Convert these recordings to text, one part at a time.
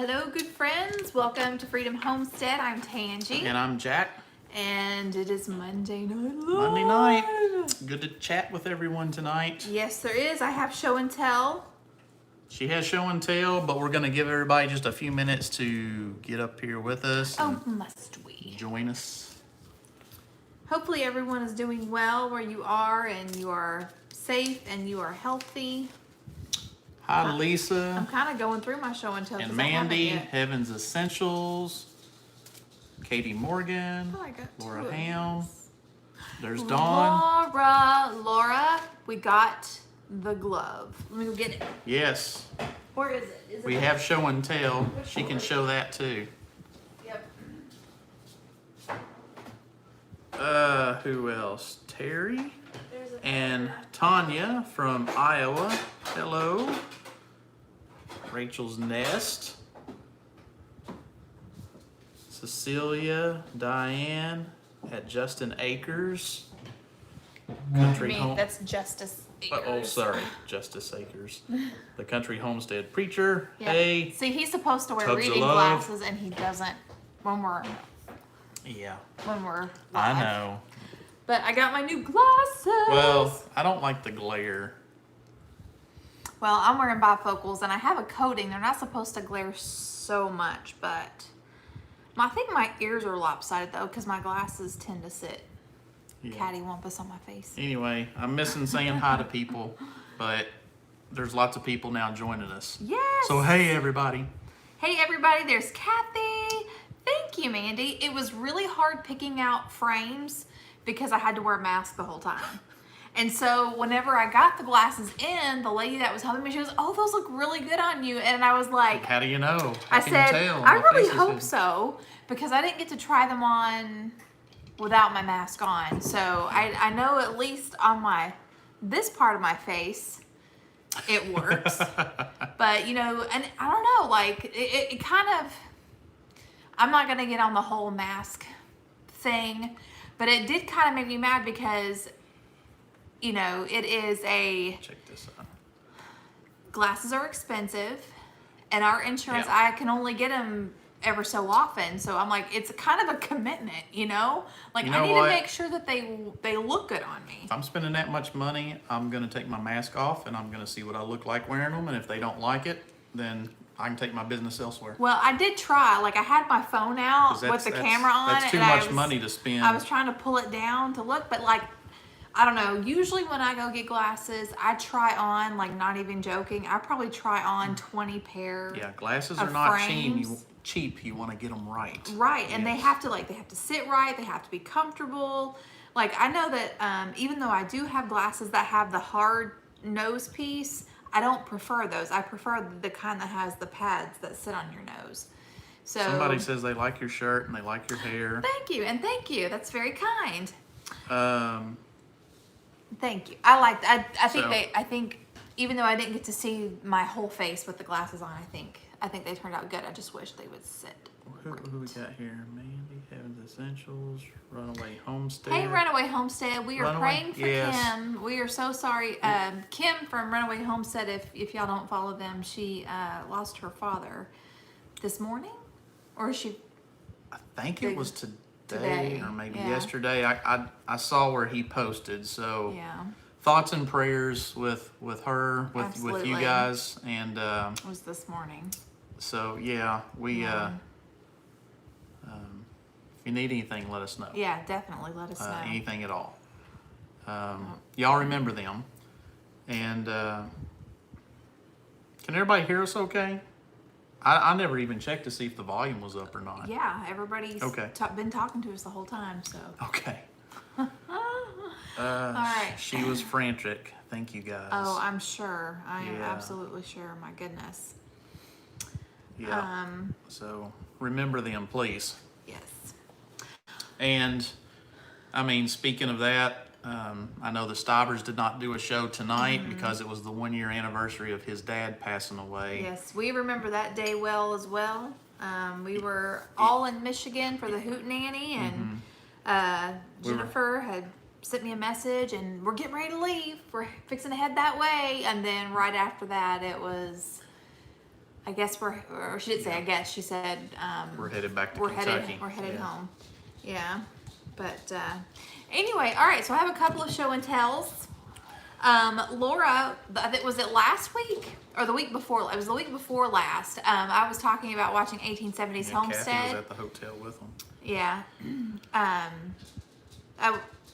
Hello, good friends. Welcome to Freedom Homestead. I'm Tangy. And I'm Jack. And it is Monday night. Monday night. Good to chat with everyone tonight. Yes, there is. I have show and tell. She has show and tell, but we're going to give everybody just a few minutes to get up here with us. Oh, must we? Join us. Hopefully everyone is doing well where you are and you are safe and you are healthy. Hi, Lisa. I'm kind of going through my show and tell. And Mandy, Heaven's Essentials. Katie Morgan. Oh, I got Laura two. Ham. There's Dawn. Laura, we got the glove. Let me go get it. Yes. Where is it? Is We it have show and tell. She can show that too. Yep. Who else? Terry There's a and Tanya from Iowa. Hello. Rachel's Nest. Cecilia, Diane at Justin Acres. Country Home. That's Justice Acres. Oh, sorry, Justice Acres. The Country Homestead Preacher. Yeah. Hey. See, he's supposed to wear Tugs of reading Love. glasses, and he doesn't when we're Yeah, live. I know. But I got my new glasses. Well, I don't like the glare. Well, I'm wearing bifocals, and I have a coating. They're not supposed to glare so much, but I think my ears are lopsided though, because my glasses tend to sit Yeah. cattywampus on my face. Anyway, I'm missing saying hi to people, but there's lots of people now joining us. Yes. So hey everybody. Hey everybody, there's Kathy. Thank you, Mandy. It was really hard picking out frames because I had to wear a mask the whole time. And so whenever I got the glasses in, the lady that was helping me, she goes, "Oh, those look really good on you." And I was like, How do you know? I How can you said, tell? I My really face is hope in- so, because I didn't get to try them on without my mask on. So I know at least on this part of my face, it works. But, you know, and I don't know, like, it kind of, I'm not going to get on the whole mask thing, but it did kind of make me mad because, you know, it is Check this out. glasses are expensive, and our insurance, Yeah. I can only get them ever so often. So I'm like, it's kind of a commitment, you know? Like, You I know need what? to make sure that they look good on me. If I'm spending that much money, I'm gonna take my mask off and I'm gonna see what I look like wearing them. And if they don't like it, then I can take my business elsewhere. Well, I did try. Like, I had my phone out 'Cause with the camera on. That's too and much money to spend. I was trying to pull it down to look, but like, I don't know. Usually when I go get glasses, I try on, like, not even joking, I probably try on 20 pair. Yeah, glasses of are not frames. cheap. You want to get them right. Right, and they Yes. have to sit right. They have to be comfortable. Like, I know that even though I do have glasses that have the hard nose piece, I don't prefer those. I prefer the kind that has the pads that sit on your nose. So Somebody says they like your shirt and they like your hair. thank you, and thank you. That's very kind. Thank you. I like that. I think even though I didn't get to see my whole face with the glasses on, I think they turned out good. I just wish they would sit. Who we got here? Mandy, Heaven's Essentials, Runaway Homestead. Hey, Runaway Homestead, we are Runaway? praying for Yes. Kim. We are so sorry. Kim from Runaway Homestead, if y'all don't follow them, she lost her father this morning, or is she? I think it was today or maybe yeah. yesterday. I saw where he posted. So Yeah, thoughts and prayers with her, with Absolutely. you guys, and it was this morning. so yeah, we Yeah. if you need anything, let us know. Yeah, definitely. Let us know. Anything at all. Y'all remember them, and can everybody hear us okay? I never even checked to see if the volume was up or not. Yeah, everybody's Okay. been talking to us the whole time. So. Okay. All right. She was frantic. Thank you guys. Oh, I'm sure. I am Yeah. absolutely sure. My goodness. Yeah. So remember them, please. Yes. And I mean, speaking of that, I know the Stivers did not do a show tonight because it was the 1 year anniversary of his dad passing away. Yes, we remember that day well as well. We were all in Michigan for the Hootenanny, and Jennifer had sent me a message, and we're getting ready to leave. We're fixing to head that way. And then right after that, it was, I guess or she didn't say I guess, she said We're headed back to we're Kentucky. headed Yeah. home. Yeah. But anyway, all right, so I have a couple of show and tells. Laura, was it last week or the week before? It was the week before last. I was talking about watching 1870s Yeah, Homestead. Kathy was at the hotel with them. Yeah.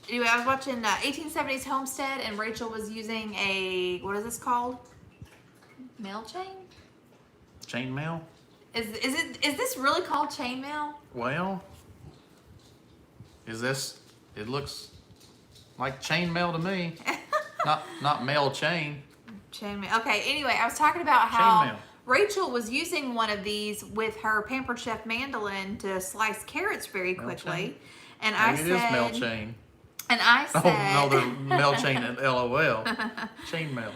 Anyway, I was watching 1870s Homestead, and Rachel was using a, what is this called? Mail chain? Chain mail? Is this really called chain mail? Well, it looks like chain mail to me. not mail chain. Chain mail. Okay, anyway, I was talking about how Chain mail. Rachel was using one of these with her Pampered Chef mandolin to slice carrots very Mail quickly. chain? And Maybe it is mail chain. And I said, Oh, no, they're mail chain at LOL. Chain mail.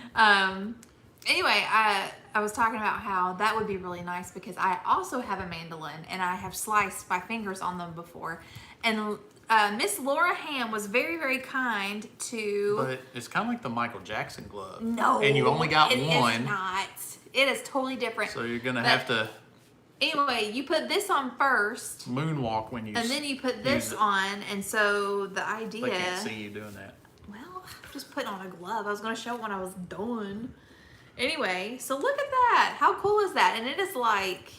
Anyway, I was talking about how that would be really nice because I also have a mandolin and I have sliced my fingers on them before. And Miss Laura Ham was very, very kind to... But it's kind of like the Michael Jackson glove. No. And you only got one. It is not. It is totally different. So you're going to have to Anyway, you put this on first. moonwalk when you And then you put this use it. on. And so the idea... They can't see you doing that. Well, I'm just putting on a glove. I was going to show it when I was done. Anyway, so look at that. How cool is that? And it is like,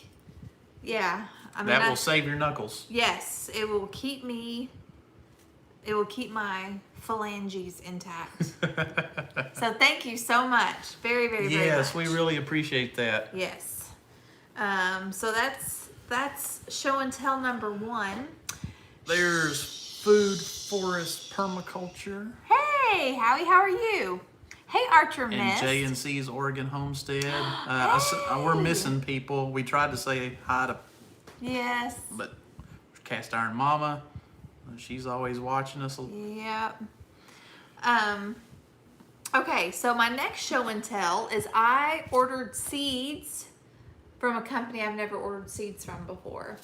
yeah. I mean, That will save your knuckles. Yes, it will keep me, it will keep my phalanges intact. So thank you so much. Very, very, very much. Yes, we really appreciate that. Yes. So that's show and tell number 1. There's food, forest, permaculture. Hey, Howie, how are you? Hey, Archer And Mist. J&C's Oregon Homestead. We're missing people. We tried to say hi to, Yes. but Cast Iron Mama, she's always watching us. Yep. Okay, so my next show and tell is I ordered seeds from a company I've never ordered seeds from before.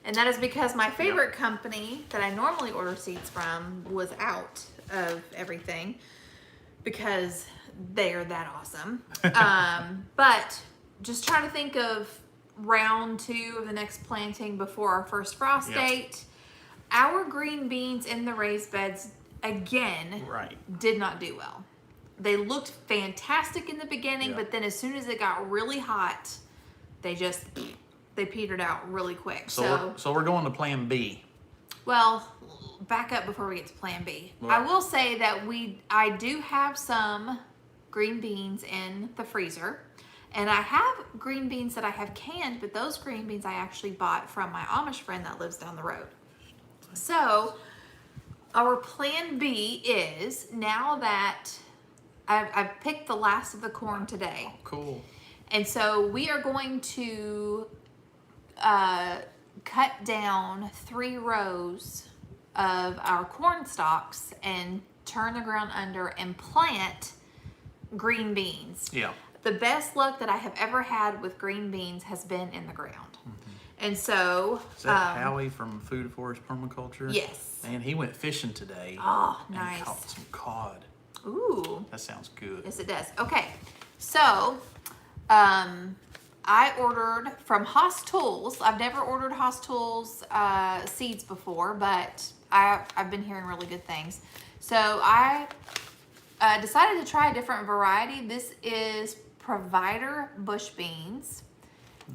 And that is because my favorite company that I normally order seeds from was out of everything because they are that awesome. But just trying to think of round 2 of the next planting before our first frost date. Our green beans in the raised beds, again, did not do well. They looked fantastic in the beginning, but then as soon as it got really hot, they petered out really quick. So we're going to plan B. Well, back up before we get to plan B. I will say that I do have some green beans in the freezer. And I have green beans that I have canned, but those green beans I actually bought from my Amish friend that lives down the road. So our plan B is, now that I've picked the last of the corn today. Cool. And so we are going to cut down 3 rows of our corn stalks and turn the ground under and plant green beans. Yeah. The best luck that I have ever had with green beans has been in the ground. And so... Is that Howie from Food Forest Permaculture? Yes. Man, he went fishing today. Oh, and nice. caught some cod. Ooh. That sounds good. Yes, it does. Okay. So, I ordered from Haas Tools. I've never ordered Haas Tools seeds before, but I've been hearing really good things. So I decided to try a different variety. This is Provider Bush Beans.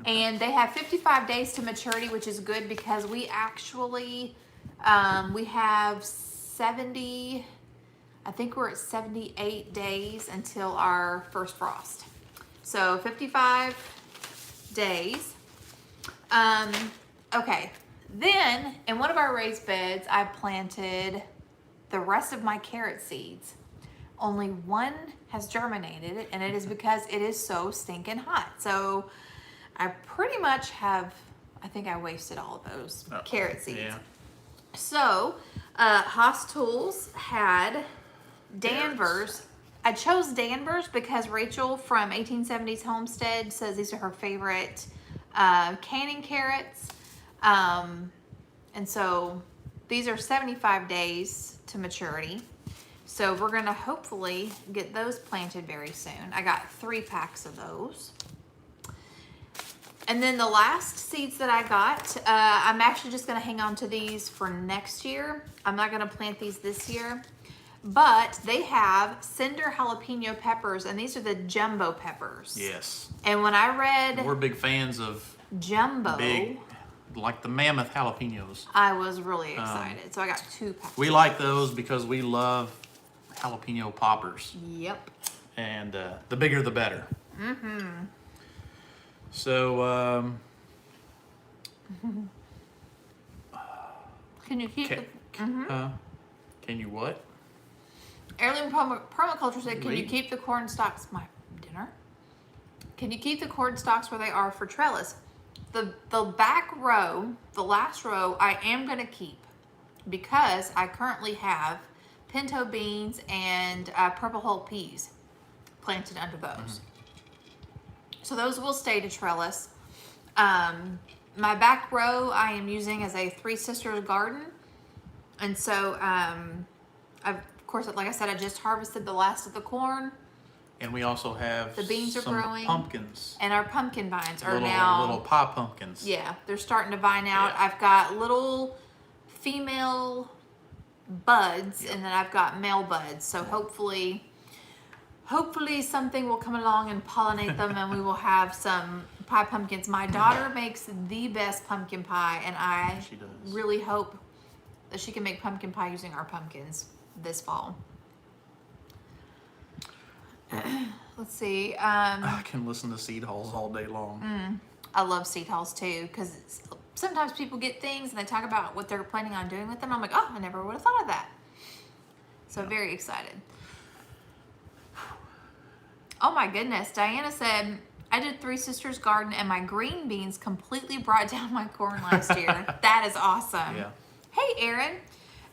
And they have 55 days to maturity, which is good because we actually, we have 70, I think we're at 78 days until our first frost. So 55 days. Okay, then in one of our raised beds, I planted the rest of my carrot seeds. Only one has germinated, and it is because it is so stinking hot. So I pretty much have, I think I wasted all of those carrot seeds. Yeah. So Haas Tools had Danvers. I chose Danvers because Rachel from 1870s Homestead says these are her favorite canning carrots. And so these are 75 days to maturity. So we're gonna hopefully get those planted very soon. I got 3 packs of those. And then the last seeds that I got, I'm actually just gonna hang on to these for next year. I'm not gonna plant these this year, but they have cinder jalapeno peppers, and these are the jumbo peppers. Yes. And when I read We're big fans of jumbo, like the Mammoth jalapenos. I was really excited. So I got 2 peppers. We like those because we love jalapeno poppers. Yep. And the bigger the better. Mm-hmm. So, can you keep can you what? Heirloom Permaculture said, can you keep the corn stalks, my dinner? Can you keep the corn stalks where they are for trellis? The back row, the last row, I am going to keep because I currently have pinto beans and purple hull peas planted under those. So those will stay to trellis. My back row I am using as a Three Sisters garden. And so, of course, like I said, I just harvested the last of the corn. And we also have The beans are some growing. pumpkins. And our pumpkin vines are Little pie pumpkins. Yeah, they're starting to vine out. Yeah. I've got little female buds, Yep. and then I've got male buds. So hopefully something will come along and pollinate them, and we will have some pie pumpkins. My daughter makes the best pumpkin pie, and I She does. really hope that she can make pumpkin pie using our pumpkins this fall. Let's see. I can listen to seed hauls all day long. I love seed hauls too, because sometimes people get things and they talk about what they're planning on doing with them. I'm like, oh, I never would have thought of that. So very excited. Oh my goodness. Diana said, I did Three Sisters garden and my green beans completely brought down my corn last year. That is awesome. Yeah. Hey, Aaron.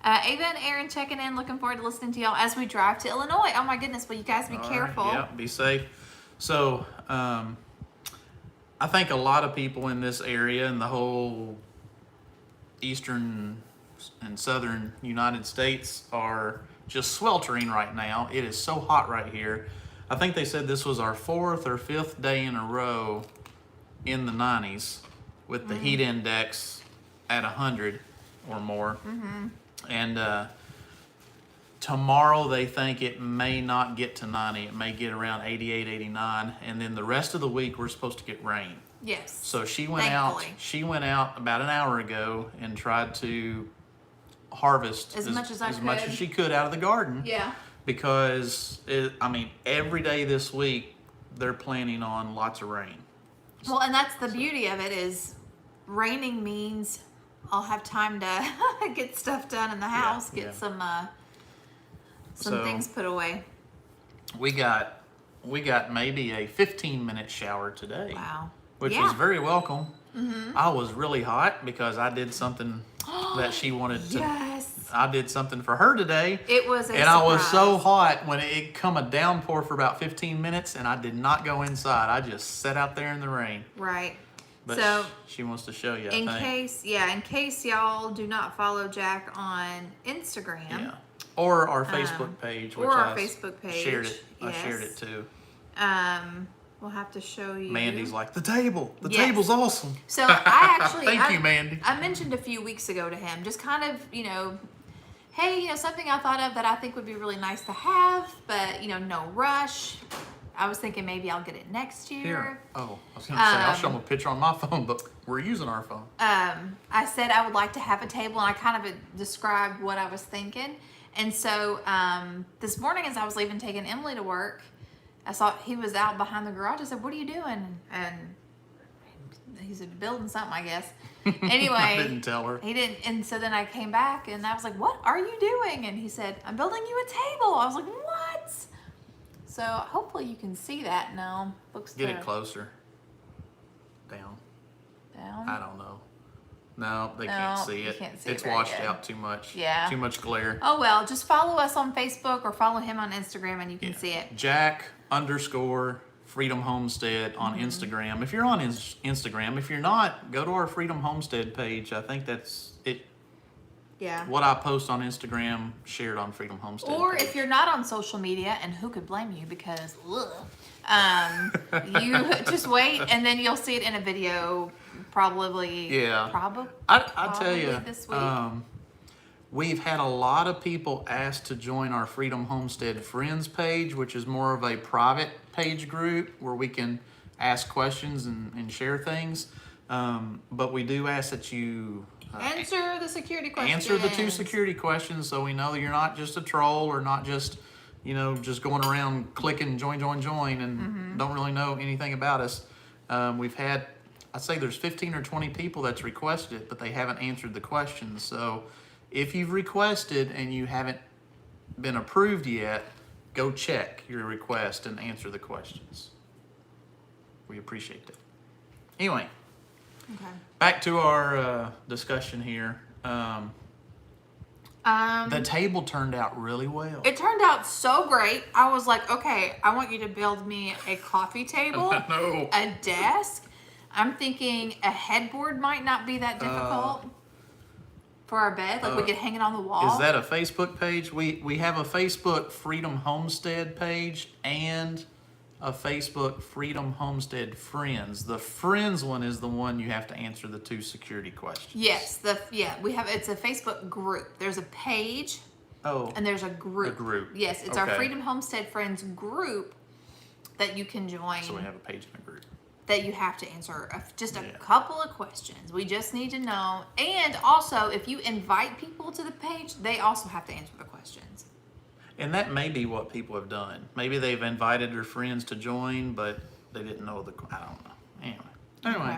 Ava and Aaron checking in. Looking forward to listening to y'all as we drive to Illinois. Oh my goodness. Will you guys be All right, careful? yeah, be safe. So, I think a lot of people in this area and the whole eastern and southern United States are just sweltering right now. It is so hot right here. I think they said this was our 4th or 5th day in a row in the 90s with the heat index at 100 or more. And tomorrow they think it may not get to 90. It may get around 88, 89. And then the rest of the week we're supposed to get rain. Yes. So she went Thankfully. out. She went out about an hour ago and tried to harvest As much as she could out of the garden. Yeah. Because every day this week they're planning on lots of rain. Well, and that's the beauty of it is raining means I'll have time to get stuff done in the house, get some things put away. We got maybe a 15-minute shower today. Wow. Which was very welcome. I was really hot because I did something that she wanted to. Yes. I did something for her today. It was a And I was surprise. so hot when it come a downpour for about 15 minutes and I did not go inside. I just sat out there in the rain. Right. But So she wants to show you, in I think. case y'all do not follow Jack on Instagram. Yeah. Or our Facebook page, which Facebook page. shared it. I Yes. shared it too. We'll have to show you. Mandy's like, the table. The Yes. table's awesome. So I actually Thank you, Mandy. I mentioned a few weeks ago to him, just kind of, hey, something I thought of that I think would be really nice to have, but no rush. I was thinking maybe I'll get it next year. Here. Oh, I was going to say, I'll show them a picture on my phone, but we're using our phone. I said I would like to have a table, and I kind of described what I was thinking. And so this morning as I was leaving, taking Emily to work, I saw he was out behind the garage. I said, what are you doing? And he said, building something, I guess. Anyway. I didn't tell her. He didn't. And so then I came back, and I was like, what are you doing? And he said, I'm building you a table. I was like, what? So hopefully you can see that now. Get it closer. Down. I don't know. No, they can't see you it. can't see it It's very washed good. out too much. Yeah. Too much glare. Oh, well, just follow us on Facebook or follow him on Instagram and you can see it. Jack_Freedom Homestead on Instagram. If you're on Instagram, if you're not, go to our Freedom Homestead page. I think that's it. Yeah. What I post on Instagram, shared on Freedom Homestead Or page. if you're not on social media, and who could blame you because, ugh, You just wait, and then you'll see it in a video. Probably. Yeah. Probably. I tell you, this week. we've had a lot of people ask to join our Freedom Homestead Friends page, which is more of a private page group where we can ask questions and share things. But we do ask that you Answer the security questions. answer the 2 security questions so we know that you're not just a troll or not just, just going around clicking join and don't really know anything about us. We've had, I'd say there's 15 or 20 people that's requested it, but they haven't answered the questions. So if you've requested and you haven't been approved yet, go check your request and answer the questions. We appreciate that. Anyway, Okay. back to our discussion here. The table turned out really well. It turned out so great. I was like, okay, I want you to build me a coffee table, No. a desk. I'm thinking a headboard might not be that difficult for our bed. Like we could hang it on the wall. Is that a Facebook page? We have a Facebook Freedom Homestead page and a Facebook Freedom Homestead Friends. The Friends one is the one you have to answer the 2 security questions. Yes, we have. It's a Facebook group. There's a page. Oh. And there's a group. A group. Yes, it's our Okay. Freedom Homestead Friends group that you can join. So we have a page and a group. That you have to answer just a Yeah. couple of questions. We just need to know. And also, if you invite people to the page, they also have to answer the questions. And that may be what people have done. Maybe they've invited their friends to join, but they didn't know I don't know. Anyway. Okay.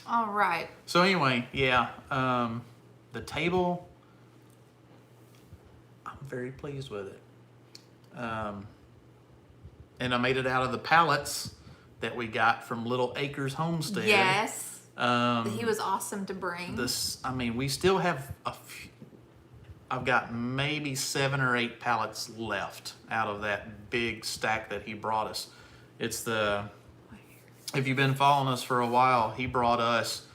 All right. So anyway, yeah, the table, I'm very pleased with it. And I made it out of the pallets that we got from Little Acres Homestead. Yes. Um, He was awesome to bring. we still have I've got maybe 7 or 8 pallets left out of that big stack that he brought us. If you've been following us for a while, he brought us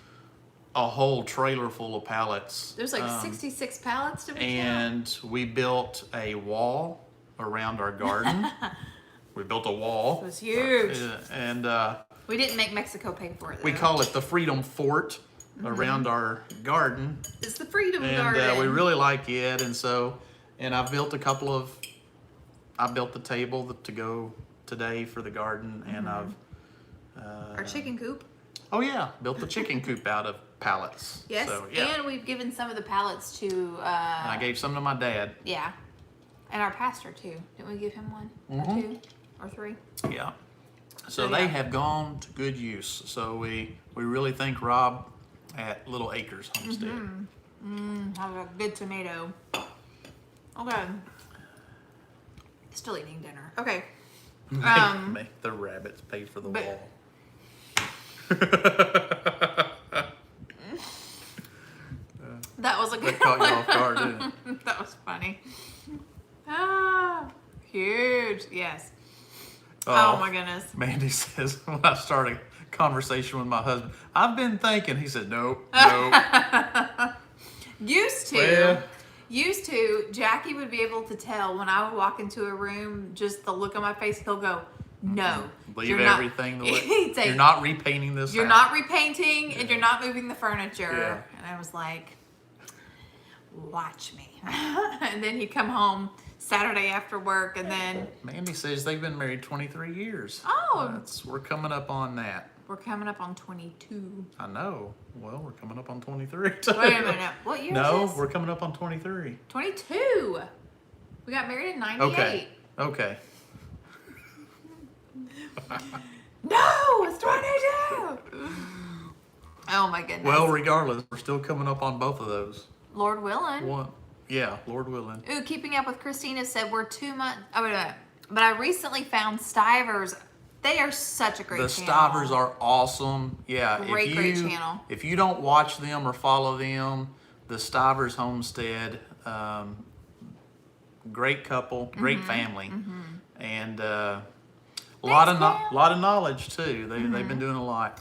a whole trailer full of pallets. There's like 66 pallets to be And we built a wall around our garden. We built a wall. It was huge. And We didn't make Mexico pay for it, though. we call it the Freedom Fort around our garden. It's the Freedom And Garden. we really like it. And I built I built the table to go today for the garden. And I've... Our chicken coop. Oh yeah, built the chicken coop out of pallets. Yes, So, yeah. and we've given some of the pallets to... And I gave some to my dad. Yeah. And our pastor, too. Didn't we give him one? Or 2? Or 3? Yeah. So yeah. they have gone to good use. So we really thank Rob at Little Acres Homestead. Have a good tomato. Okay. Still eating dinner. Okay. Make the rabbits pay for the but- wall. That was a good That caught you one. off guard, didn't it? That was funny. Ah, huge. Yes. Oh my goodness. Mandy says, when I start a conversation with my husband, I've been thinking. He said, nope, nope. Used to. Well. Used to, Jackie would be able to tell when I would walk into a room, just the look on my face, he'll go, no. Leave you're not-" everything the way. He'd say, You're not repainting this You're house. not repainting and you're not moving the furniture. Yeah. And I was like, watch me. And then he'd come home Saturday after work and then Mandy says they've been married 23 years. Oh. We're coming up on that. we're coming up on 22. I know. Well, we're coming up on 23. Wait a minute. What year No, is this? we're coming up on 23. 22. We got married in 98. Okay. No, it's 22. Oh my goodness. Well, regardless, we're still coming up on both of those. Lord willing. One. Yeah, Lord willing. Ooh, Keeping Up with Christina said we're 2 months. Oh, wait a minute. But I recently found Stivers. They are such a great The channel. Stivers are awesome. Yeah. Great channel. If you don't watch them or follow them, the Stivers Homestead, great couple, great family, and a lot of knowledge too. They've been doing a lot.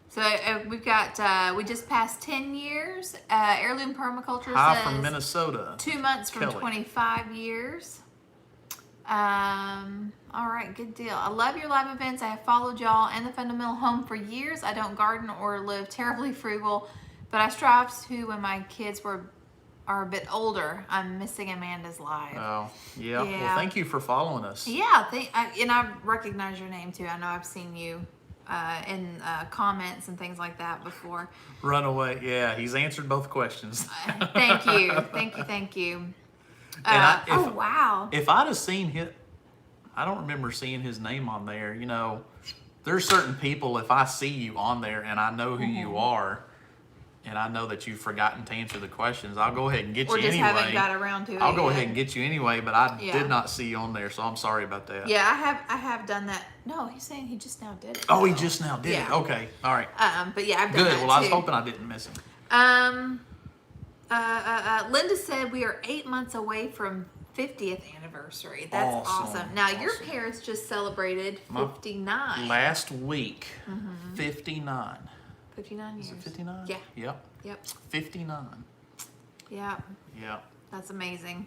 So we've got, we just passed 10 years. Heirloom Permaculture Hi says from Minnesota. 2 months from Kelly. 25 years. All right, good deal. I love your live events. I have followed y'all and the Fundamental Home for years. I don't garden or live terribly frugal, but I strive to when my kids are a bit older. I'm missing Amanda's live. Oh, yeah. Yeah. Well, thank you for following us. Yeah, and I recognize your name too. I know I've seen you in comments and things like that before. Runaway. Yeah, he's answered both questions. Thank you. Thank you. And oh, wow. If I'd have seen him, I don't remember seeing his name on there. You know, there's certain people, if I see you on there and I know who you are, and I know that you've forgotten to answer the questions, I'll go ahead and get Or you just anyway. haven't got around to it I'll go yet. ahead and get you anyway, but I Yeah. did not see you on there, so I'm sorry about that. Yeah, I have done that. No, he's saying he just now did it. Oh, he though. just now did it. Yeah. Okay, all right. But yeah, I've done Good. that Well, I was too. hoping I didn't miss him. Linda said we are 8 months away from 50th anniversary. That's awesome. Now, your parents just celebrated 59. Last week, 59. 59 years. Is it 59? Yeah. Yep. Yep. 59. Yeah. Yep. That's amazing.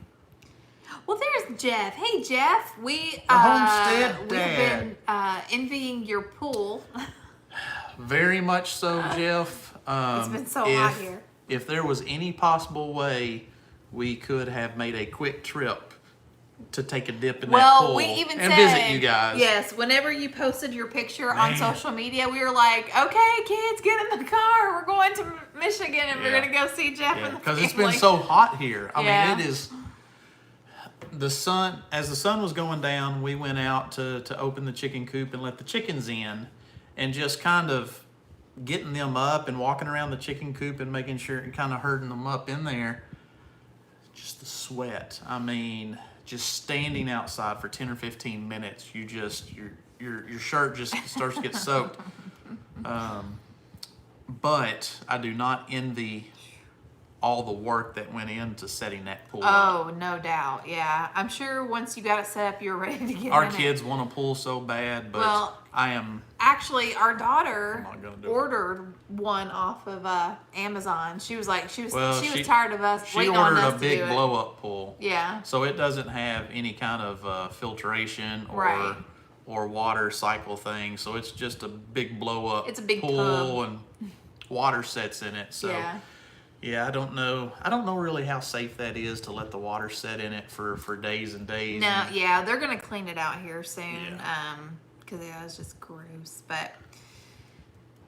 Well, there's Jeff. Hey, Jeff. The Homestead we've Dad. been envying your pool. Very much so, Jeff. It's been so hot here. If there was any possible way we could have made a quick trip to take a dip in that pool we even and said, visit you guys. Yes, whenever you posted your picture on Man. social media, we were like, okay, kids, get in the car. We're going to Michigan and we're Yeah. going to go see Jeff and the Because it's been family." so hot here. I Yeah. mean, it is. The sun, as the sun was going down, we went out to open the chicken coop and let the chickens in, and just kind of getting them up and walking around the chicken coop and making sure and kind of herding them up in there. Just the sweat. I mean, just standing outside for 10 or 15 minutes, you just your shirt just starts to get soaked. But I do not envy all the work that went into setting that pool up. Oh, no doubt. Yeah. I'm sure once you got it set up, you were ready to get Our in kids want a pool so bad, but Well, I am. Actually, our daughter I'm not gonna do it. ordered one off of Amazon. She was like, she was She- tired of us She waiting on ordered us a to big do it. blow up pool. Yeah. So it doesn't have any kind of filtration Right. or water cycle thing. So it's just a big blow up It's a big pool tub. and water sets in it. So Yeah. I don't know really how safe that is to let the water set in it for days and days. No, and- yeah, they're gonna clean it out here soon. Yeah. Because it was just gross. But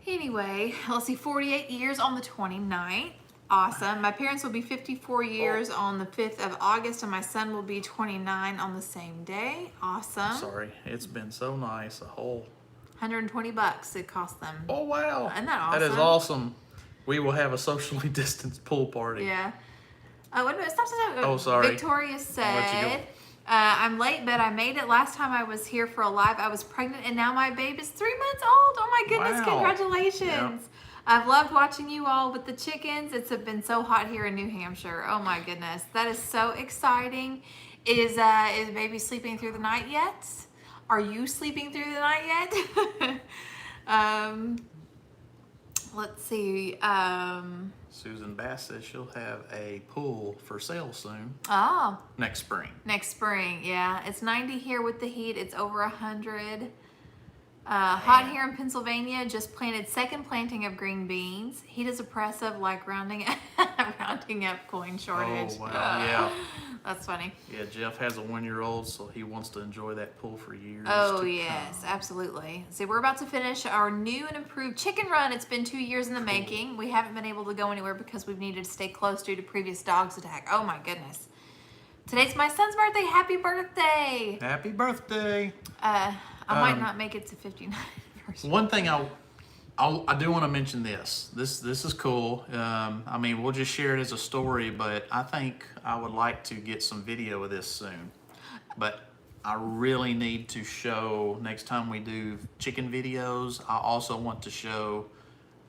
anyway, let's see, 48 years on the 29th. Awesome. My parents will be 54 years on the 5th of August, and my son will be 29 on the same day. Awesome. Sorry, it's been so nice. A whole. $120 it cost them. Oh wow! Isn't that awesome? That is awesome. We will have a socially distanced pool party. Yeah. Wait a minute. Stop. Oh, sorry. Victoria I'll let you go. said, I'm late, but I made it. Last time I was here for a live, I was pregnant, and now my babe is 3 months old. Oh, my goodness. Wow. Congratulations. Yep. I've loved watching you all with the chickens. It's been so hot here in New Hampshire. Oh, my goodness. That is so exciting. Is baby sleeping through the night yet? Are you sleeping through the night yet? Let's see. Susan Bass says she'll have a pool for sale soon. Oh, Next spring. next spring. Yeah, it's 90 here with the heat. It's over 100. Hot here in Pennsylvania. Just planted second planting of green beans. Heat is oppressive, like rounding up coin shortage. Oh, wow. Yeah. That's funny. Yeah, Jeff has a 1-year-old, so he wants to enjoy that pool for years. Oh, to yes, come. absolutely. See, we're about to finish our new and improved chicken run. It's been 2 years in the making. We haven't been able to go anywhere because we've needed to stay close due to previous dog's attack. Oh, my goodness. Today's my son's birthday. Happy birthday. Happy birthday. I might not make it to 59 first. One thing I do want to mention this. This is cool. I mean, we'll just share it as a story, but I think I would like to get some video of this soon. But I really need to show, next time we do chicken videos, I also want to show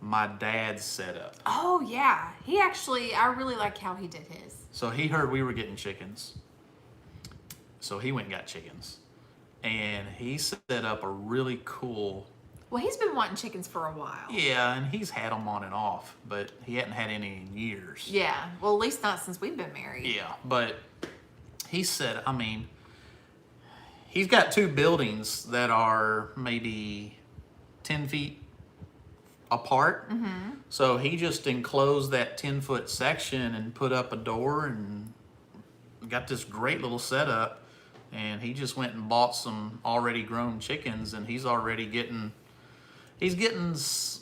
my dad's setup. Oh, yeah. He actually, I really like how he did his. So he heard we were getting chickens. So he went and got chickens. And he set up a really cool... Well, he's been wanting chickens for a while. Yeah, and he's had them on and off, but he hadn't had any in years. Yeah. Well, at least not since we've been married. Yeah, but he said, I mean, he's got 2 buildings that are maybe 10 feet apart. So he just enclosed that 10-foot section and put up a door and got this great little setup. And he just went and bought some already grown chickens, and he's getting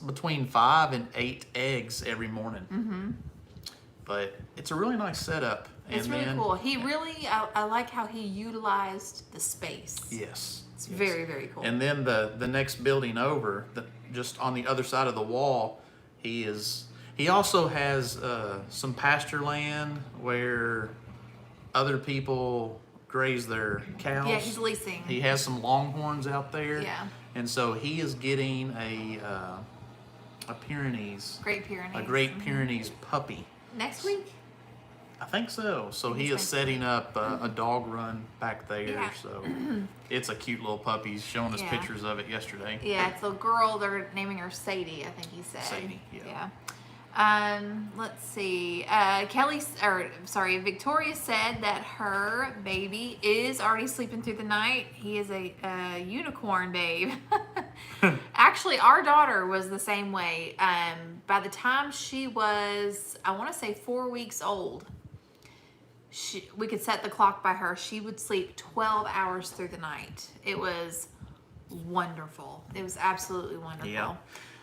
between 5 and 8 eggs every morning. But it's a really nice setup. It's really cool. He really, I like how he utilized the space. Yes. It's very, very cool. And then the next building over, just on the other side of the wall, he also has some pasture land where other people graze their cows. Yeah, he's leasing. He has some longhorns out there. Yeah. And so he is getting a Pyrenees. Great Pyrenees. A Great Pyrenees puppy. Next week? I think so. So he is setting up a dog run back there. Yeah. So it's a cute little puppy. He's showing us pictures of it yesterday. Yeah, it's a girl. They're naming her Sadie, I think he said. Sadie, yeah. Let's see. Victoria said that her baby is already sleeping through the night. He is a unicorn babe. Actually, our daughter was the same way. By the time she was, I want to say 4 weeks old, we could set the clock by her. She would sleep 12 hours through the night. It was wonderful. It was absolutely wonderful. Yeah.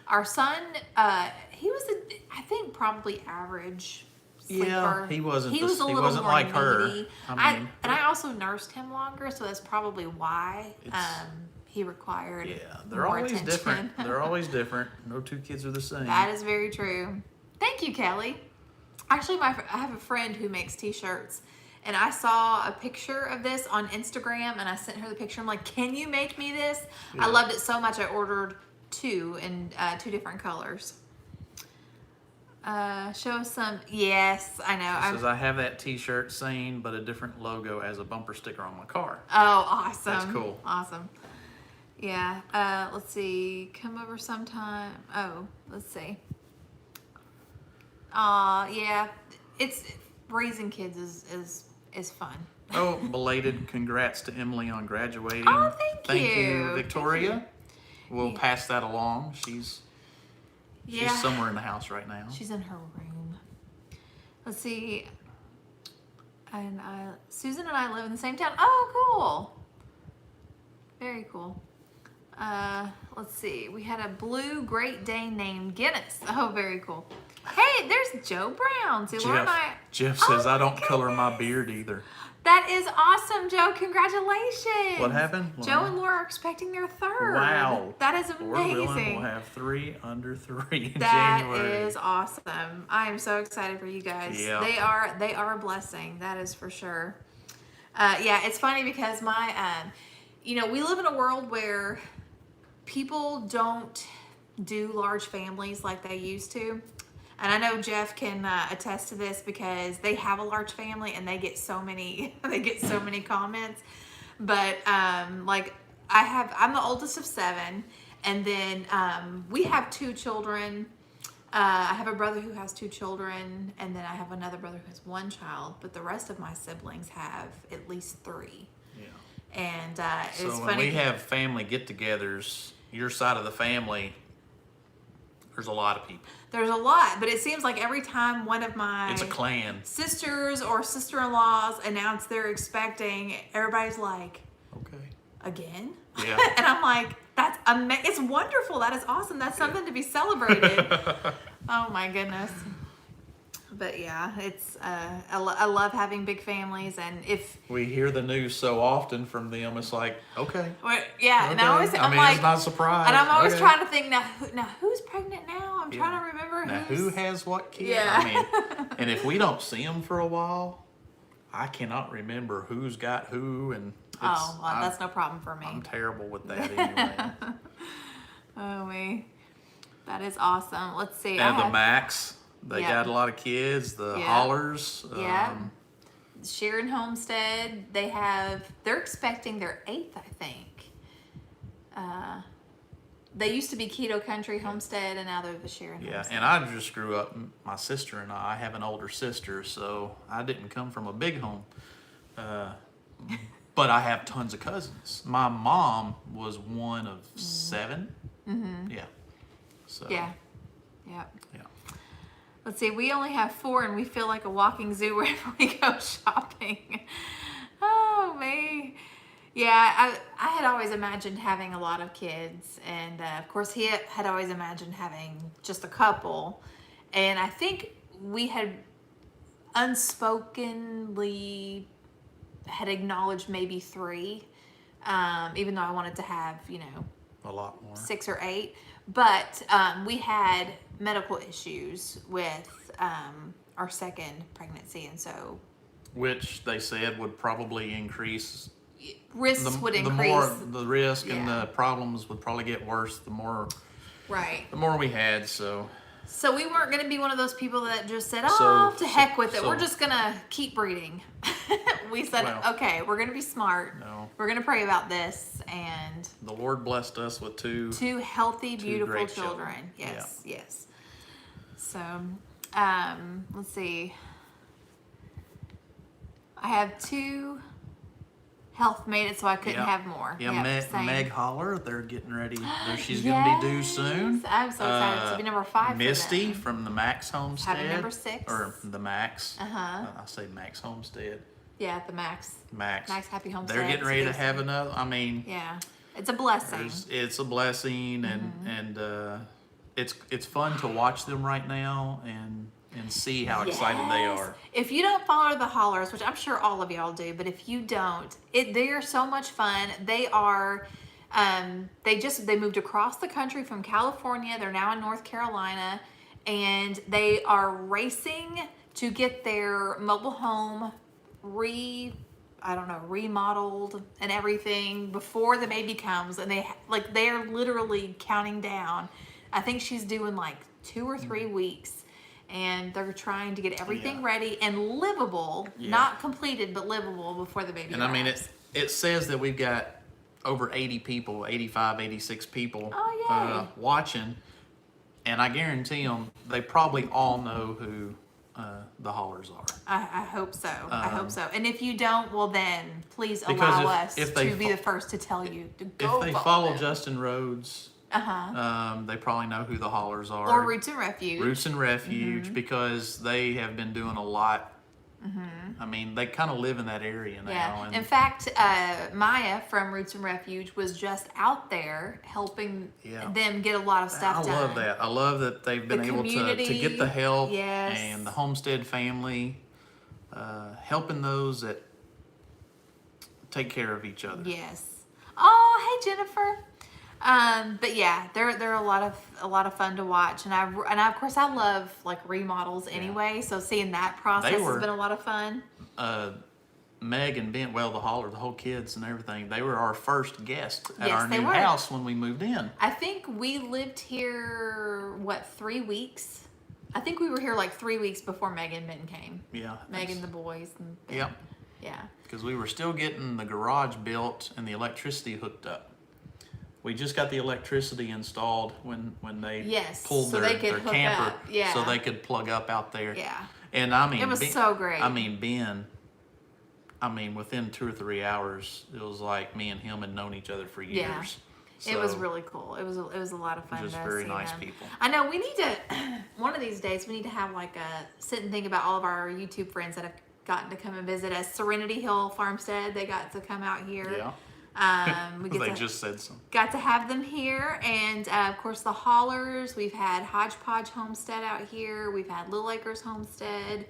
Our son, he was, I think, probably average sleeper. Yeah, he wasn't. He was a he little wasn't more like her. needy. I I also nursed him longer, so that's probably why he required. Yeah, they're more always attention. different. They're always different. No 2 kids are the same. That is very true. Thank you, Kelly. Actually, I have a friend who makes t-shirts, and I saw a picture of this on Instagram, and I sent her the picture. I'm like, can you make me this? Yeah. I loved it so much, I ordered 2 in 2 different colors. Show us some. Yes, I know. It says I have that T-shirt saying, but a different logo as a bumper sticker on my car. Oh, awesome. That's cool. Awesome. Yeah. Let's see. Come over sometime. Oh, let's see. Yeah. It's raising kids is fun. Oh, belated congrats to Emily on graduating. Oh, thank you, you. Victoria. We'll pass that along. She's somewhere in the house right now. She's in her room. Let's see. And Susan and I live in the same town. Oh, cool. Very cool. Let's see. We had a blue Great Dane named Guinness. Oh, very cool. Hey, there's Joe Brown. See, Laura and I. Jeff says I don't color my beard either. That is awesome, Joe. Congratulations. What happened? Joe and Laura are expecting their 3rd. Wow. That is amazing. We'll have 3 under 3 in That January. is awesome. I am so excited for you guys. Yeah. They are a blessing. That is for sure. Yeah, it's funny because my, we live in a world where people don't do large families like they used to. And I know Jeff can attest to this because they have a large family and they get so many comments. But I'm the oldest of 7, and then we have 2 children. I have a brother who has 2 children, and then I have another brother who has 1 child. But the rest of my siblings have at least 3. Yeah. And So it's when funny. we have family get-togethers, your side of the family, there's a lot of people. There's a lot, but it seems like every time one of my It's a clan. sisters or sister-in-laws announce they're expecting, everybody's like, Okay. again? Yeah. And I'm like, that's it's wonderful. That is awesome. That's something to be celebrated. Oh my goodness. But yeah, it's I love having big families, and if We hear the news so often from them, it's like, okay. yeah, and Okay. I'm like, it's not a surprise. and I'm always Okay. trying to think now who's pregnant now? I'm trying to remember Now, who's who has what kid? Yeah. I mean, and if we don't see them for a while, I cannot remember who's got who, and that's no problem for me. I'm terrible with that anyway. That is awesome. Let's see. And the Macs, they Yeah. got a lot of kids. The Yeah. Hollers. Yeah. Sharon Homestead, they're expecting their 8th, I think. They used to be Keto Country Homestead, and now they're the Sharon Yeah, Homestead. and I just grew up, my sister and I have an older sister, so I didn't come from a big home. But I have tons of cousins. My mom was one of 7. Mm-hmm. Yeah. So. Yeah. Yep. Yeah. Let's see. We only have 4, and we feel like a walking zoo whenever we go shopping. Oh, me. Yeah, I had always imagined having a lot of kids, and of course he had always imagined having just a couple, and I think we had unspokenly had acknowledged maybe 3, even though I wanted to have, A lot more. 6 or 8, but we had medical issues with our second pregnancy, and so which they said would probably increase. Risks would increase. The more the risk and Yeah. the problems would probably get worse the more we had. So we weren't going to be one of those people that just said, to heck with it. We're just going to keep breeding. We said, okay, we're going to be smart. No. We're going to pray about this. And the Lord blessed us with 2 healthy, beautiful great children. Yes, yes. So, let's see. I have 2 health made it so I couldn't have more. Yeah, Yep, Meg Holler, they're getting ready. She's going to be due soon. I'm so excited to be number 5 Misty for them. from the Max Homestead. Having number 6. Or the Max. Uh-huh. I say Max Homestead. Yeah, the Max. Max Happy Homestead. They're getting ready to have another. I mean, yeah, it's a blessing. It's a blessing, and it's fun to watch them right now and see how excited they are. If you don't follow the Hollers, which I'm sure all of y'all do, but if you don't, they are so much fun. They are, they moved across the country from California. They're now in North Carolina, and they are racing to get their mobile home remodeled and everything before the baby comes. And they're literally counting down. I think she's doing like 2 or 3 weeks. And they're trying to get everything ready and livable, not completed, but livable before the baby arrives. I mean, it says that we've got over 80 people, 85, 86 people watching. And I guarantee them, they probably all know who the Hollers are. I hope so. I hope so. And if you don't, well then, please allow us to be the first to tell you to go. If they follow Justin Rhodes, they probably know who the Hollers are. Or Roots and Refuge. Roots and Refuge, because they have been doing a lot. I mean, they kind of live in that area now. Yeah. And in fact, Maya from Roots and Refuge was just out there helping them get a lot of stuff done. I love that. I love that they've been able to get the help, and the Homestead family, helping those that take care of each other. Yes. Oh, hey Jennifer. But yeah, they're a lot of fun to watch, and of course I love like remodels anyway. So seeing that process has been a lot of fun. Meg and Ben, the whole kids and everything, they were our first guest at our new house when we moved in. I think we lived here 3 weeks. I think we were here like 3 weeks before Meg and Ben came. Yeah. Meg and the boys and Ben. Yep. Yeah. Because we were still getting the garage built and the electricity hooked up. We just got the electricity installed when they pulled their camper, so they could plug up out there. Yeah. And I mean, it was so great. I mean, Ben, within 2 or 3 hours, it was like me and him had known each other for years. Yeah. So, it was really cool. It was a lot of fun. Just very nice people. I know we need to, one of these days, we need to have like sit and think about all of our YouTube friends that have gotten to come and visit us. Serenity Hill Farmstead, they got to come out here. Yeah. Just said so. Got to have them here, and of course the Hollers. We've had Hodgepodge Homestead out here. We've had Little Acres Homestead.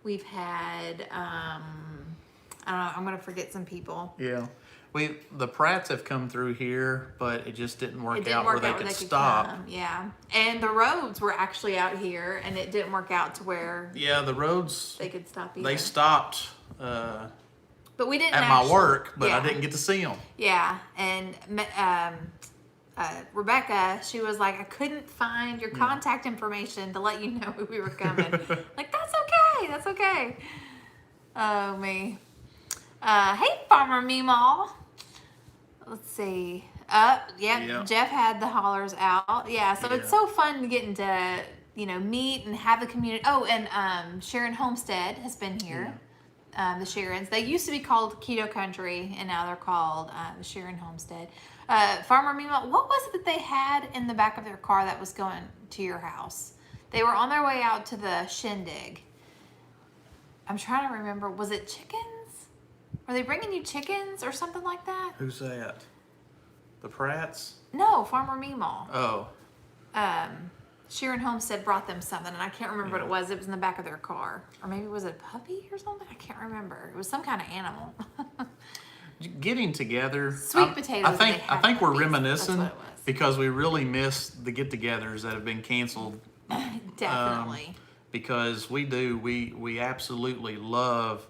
We've had I don't know. I'm gonna forget some people. Yeah, the Pratts have come through here, but it just didn't work out where they could stop. Yeah, and the Rhodes were actually out here, and it didn't work out to where the Rhodes they could stop either. They stopped. But we didn't at my work, but I didn't get to see them. Yeah, and Rebecca, she was like, I couldn't find your contact information to let you know we were coming. Like, that's okay. Oh, me. Hey, Farmer Meemaw. Let's see. Jeff had the Hollers out. Yeah, so it's so fun getting to, meet and have the community. Oh, and Sharon Homestead has been here. the Sharons. They used to be called Keto Country, and now they're called the Sharon Homestead. Farmer Mima, what was it that they had in the back of their car that was going to your house? They were on their way out to the shindig. I'm trying to remember. Was it chickens? Were they bringing you chickens or something like that? Who's that? The Pratts? No, Farmer Mima. Oh. Sharon Homestead brought them something, and I can't remember what it was. It was in the back of their car. Or maybe was it a puppy or something? I can't remember. It was some kind of animal. Getting together. Sweet potatoes. I think we're reminiscing That's what it was. because we really miss the get-togethers that have been canceled. Definitely. Because we absolutely love,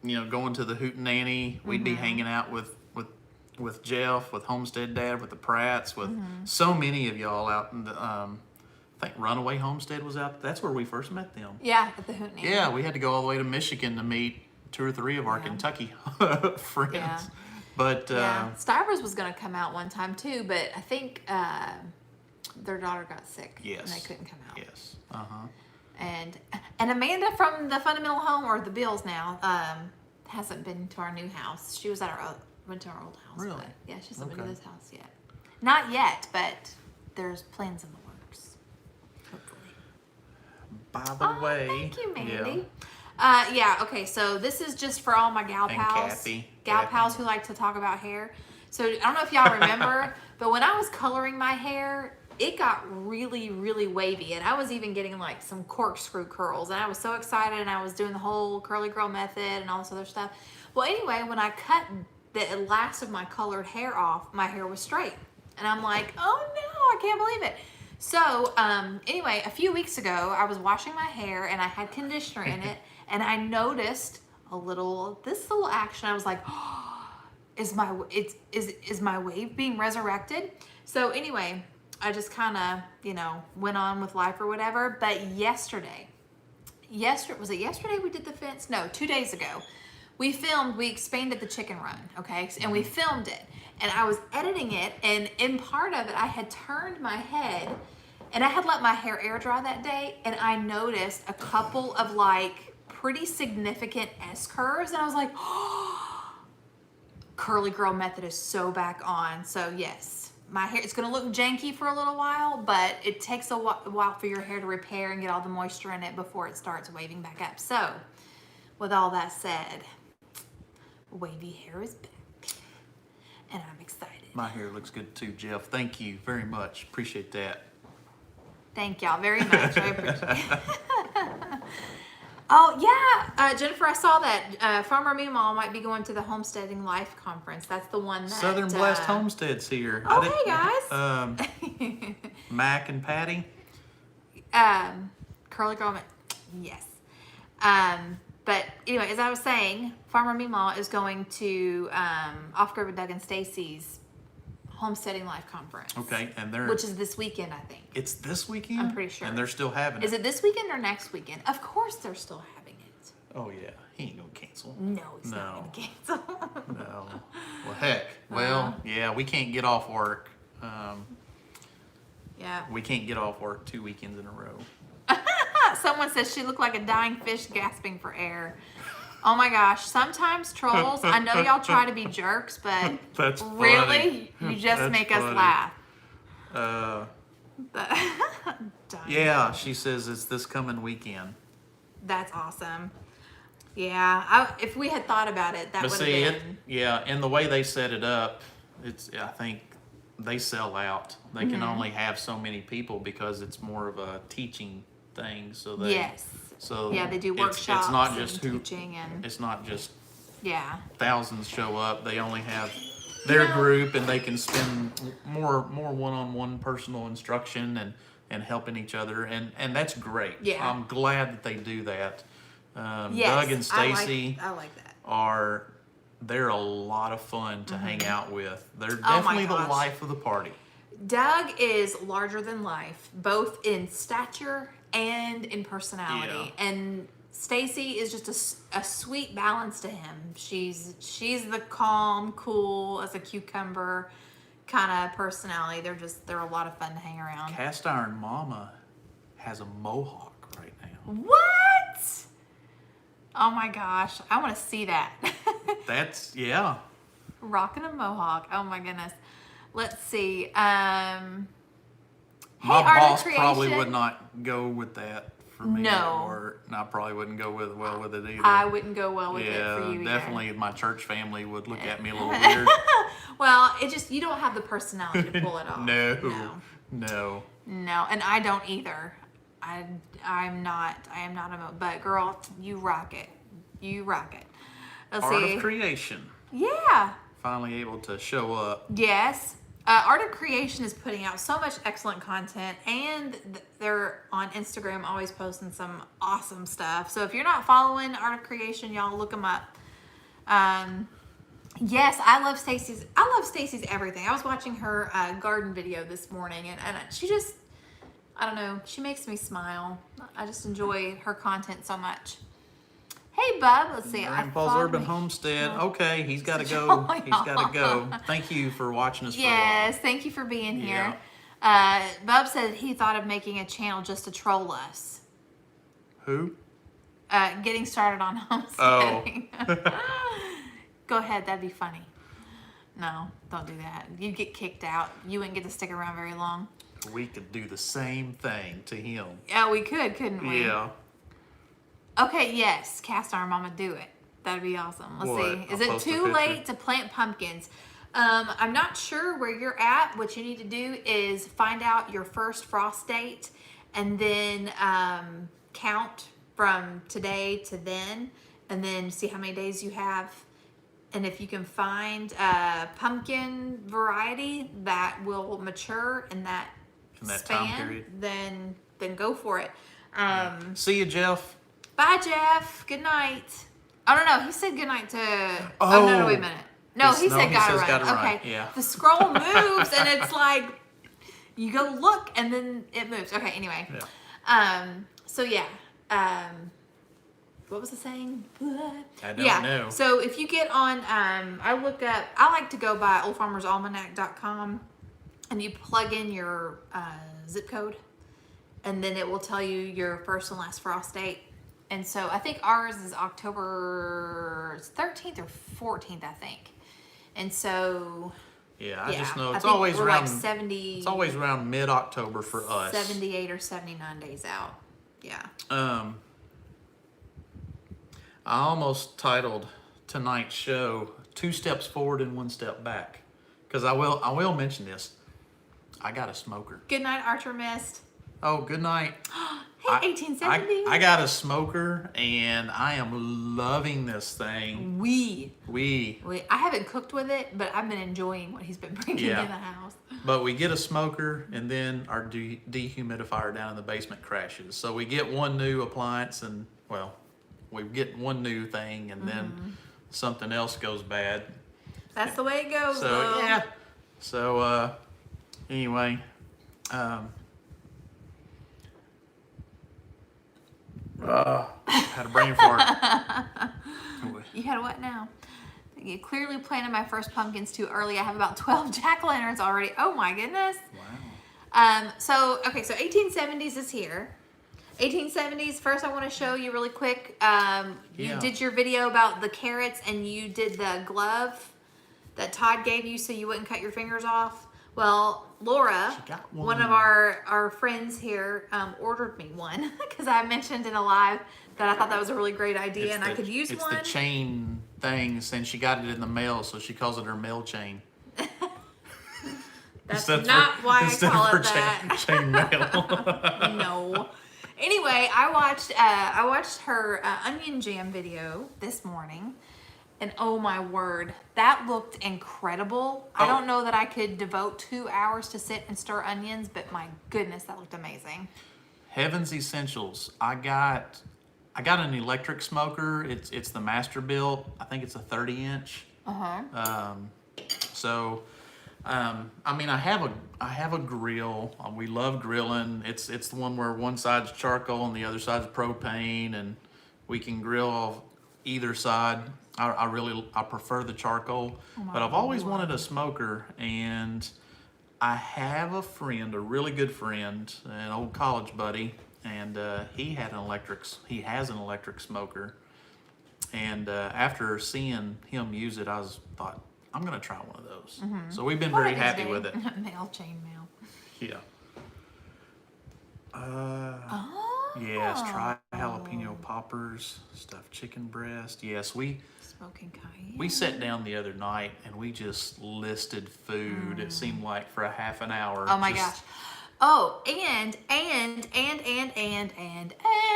going to the Hootenanny. We'd be hanging out with Jeff, with Homestead Dad, with the Pratts, with so many of y'all out in the, I think Runaway Homestead was out. That's where we first met them. Yeah, at the Hootenanny. Yeah, we had to go all the way to Michigan to meet 2 or 3 of our Kentucky friends. Yeah. But Stivers was going to come out one time too, but I think their daughter got sick. Yes. And they couldn't come out. Yes. And Amanda from the Fundamental Home, or the Bills now, hasn't been to our new house. She was at went to our old house. Really? But yeah, she hasn't been to this house yet. Not yet, but there's plans in the works. Hopefully. By the way, thank you, Mandy. Yeah. Okay, so this is just for all my gal And pals. Kathy. Gal pals who like to talk about hair. So I don't know if y'all remember, but when I was coloring my hair, it got really, really wavy. And I was even getting like some corkscrew curls. And I was so excited, and I was doing the whole curly girl method and all this other stuff. Well, anyway, when I cut the last of my colored hair off, my hair was straight. And I'm like, oh no, I can't believe it. So anyway, a few weeks ago, I was washing my hair and I had conditioner in it, and I noticed this little action. I was like, oh, is my wave being resurrected? So anyway, I just kind of, went on with life or whatever. But yesterday, was it yesterday we did the fence? No, 2 days ago. We expanded the chicken run, okay? And we filmed it. And I was editing it, and in part of it, I had turned my head, and I had let my hair air dry that day, and I noticed a couple of pretty significant S-curves, and I was like, oh, curly girl method is so back on. So yes, my hair, it's gonna look janky for a little while, but it takes a while for your hair to repair and get all the moisture in it before it starts waving back up. So with all that said, wavy hair is back, and I'm excited. My hair looks good too, Jeff. Thank you very much. Appreciate that. Thank y'all very much. I appreciate it. Oh, yeah. Jennifer, I saw that Farmer Meemaw might be going to the Homesteading Life Conference. That's the one that... Southern Blessed Homestead's here. Oh, hey, guys. Mac and Patty. Curly Girl... Yes. But anyway, as I was saying, Farmer Meemaw is going to Off-Grid with Doug and Stacy's Homesteading Life Conference. Okay, and which is this weekend, I think. It's this weekend? I'm pretty sure. And they're still having it. Is it this weekend or next weekend? Of course they're still having it. Oh, yeah. He ain't gonna cancel. No, he's not going to cancel. No. Well, heck. Well, yeah, we can't get off work. Yeah. We can't get off work 2 weekends in a row. Someone says she looked like a dying fish gasping for air. Oh my gosh. Sometimes trolls, I know y'all try to be jerks, but That's really, funny. you just That's make funny. us laugh. Yeah, she says it's this coming weekend. That's awesome. Yeah, if we had thought about it, that would have been... Yeah, and the way they set it up, I think they sell out. They can only have so many people because it's more of a teaching thing. So they, yes. So yeah, they do workshops. It's not just teaching and... It's not just thousands show up. They only have their group, and they can spend more one-on-one personal instruction and helping each other, and that's great. Yeah. I'm glad that they do that. Yes, Doug and Stacy I like that. They're a lot of fun to hang out with. They're definitely the life of the party. Doug is larger than life, both in stature and in personality. Yeah. And Stacy is just a sweet balance to him. She's the calm, cool as a cucumber kind of personality. They're a lot of fun to hang around. Cast Iron Mama has a mohawk right now. What? Oh my gosh, I want to see that. That's, yeah. Rocking a mohawk. Oh my goodness. Let's see. My Art of boss probably Creation. would not go with that for me No. at work. And I probably wouldn't go well with it either. I wouldn't go well with it yeah, for you either. definitely my church family would look at me a little weird. Well, you don't have the personality to pull it off. No. No, and I don't either. I am not but girl, you rock it. You rock it. Let's Art see. of Creation. Yeah. Finally able to show up. Yes. Art of Creation is putting out so much excellent content, and they're on Instagram always posting some awesome stuff. So if you're not following Art of Creation, y'all look them up. Yes, I love Stacy's everything. I was watching her garden video this morning, and she just, I don't know, she makes me smile. I just enjoy her content so much. Hey, Bub, let's see. Grandpa's Urban Homestead. Okay, he's got to go. He's got to go. Thank you for watching us for a while. Yes, thank you for being here. Bub said he thought of making a channel just to troll us. Who? Getting started on homesteading. Go ahead, that'd be funny. No, don't do that. You'd get kicked out. You wouldn't get to stick around very long. We could do the same thing to him. Yeah, we could, couldn't we? Yeah. Okay, yes, cast iron mama, do it. That'd be awesome. Let's see. Is it too late to plant pumpkins? I'm not sure where you're at. What you need to do is find out your first frost date and then count from today to then, and then see how many days you have. And if you can find a pumpkin variety that will mature in that span, time period, then go for it. See you, Jeff. Bye, Jeff. Good night. Oh, no. He said good night to... Oh, no, wait a minute. No, he said gotta run. Okay. Yeah. The scroll moves, and it's like, you go look, and then it moves. Okay, anyway. Yeah. So, yeah. What was I saying? I don't know. So, if you get on... I like to go by oldfarmersalmanac.com, and you plug in your zip code, and then it will tell you your first and last frost date. And so I think ours is October 13th or 14th, I think. And so I just know it's always around like 70. It's always around mid-October for us. 78 or 79 days out. Yeah. I almost titled tonight's show 2 steps forward and 1 step back, because I will mention this. I got a smoker. Good night, Archer Mist. Oh, good night. Hey, 1870. I got a smoker, and I am loving this thing. I haven't cooked with it, but I've been enjoying what he's been bringing in the house. But we get a smoker, and then our dehumidifier down in the basement crashes. So we get one new appliance, and, well, we get one new thing, and then something else goes bad. That's the way it goes, So, though. yeah. So, anyway, had a brain fart. You had what now? You clearly planted my first pumpkins too early. I have about 12 jack-o'-lanterns already. Oh my goodness. Wow. So 1870s is here. 1870s, first I want to show you really quick. You did your video about the carrots, and you did the glove that Todd gave you so you wouldn't cut your fingers off. Well, Laura, one of our friends here, ordered me one because I mentioned in a live that I thought that was a really great idea, and I could use one. It's the chain things, and she got it in the mail, so she calls it her mail chain. That's not why I call it that. Chain mail. No. Anyway, I watched her onion jam video this morning. And oh my word, that looked incredible. I don't know that I could devote 2 hours to sit and stir onions, but my goodness, that looked amazing. Heaven's Essentials. I got an electric smoker. It's the master built. I think it's a 30-inch. So, I mean, I have a grill. We love grilling. It's the one where one side's charcoal and the other side's propane, and we can grill off either side. I prefer the charcoal, but I've always wanted a smoker, and I have a friend, a really good friend, an old college buddy, and he has an electric smoker, And after seeing him use it, thought, I'm going to try one of those. So we've been One very of these happy days. with it. Mail, chain mail. Yeah. Oh. Yes, try jalapeno poppers, stuffed chicken breast. Yes, we Smoking cayenne. we sat down the other night and we just listed food. It seemed like for a half an hour. Oh my just gosh. Oh, and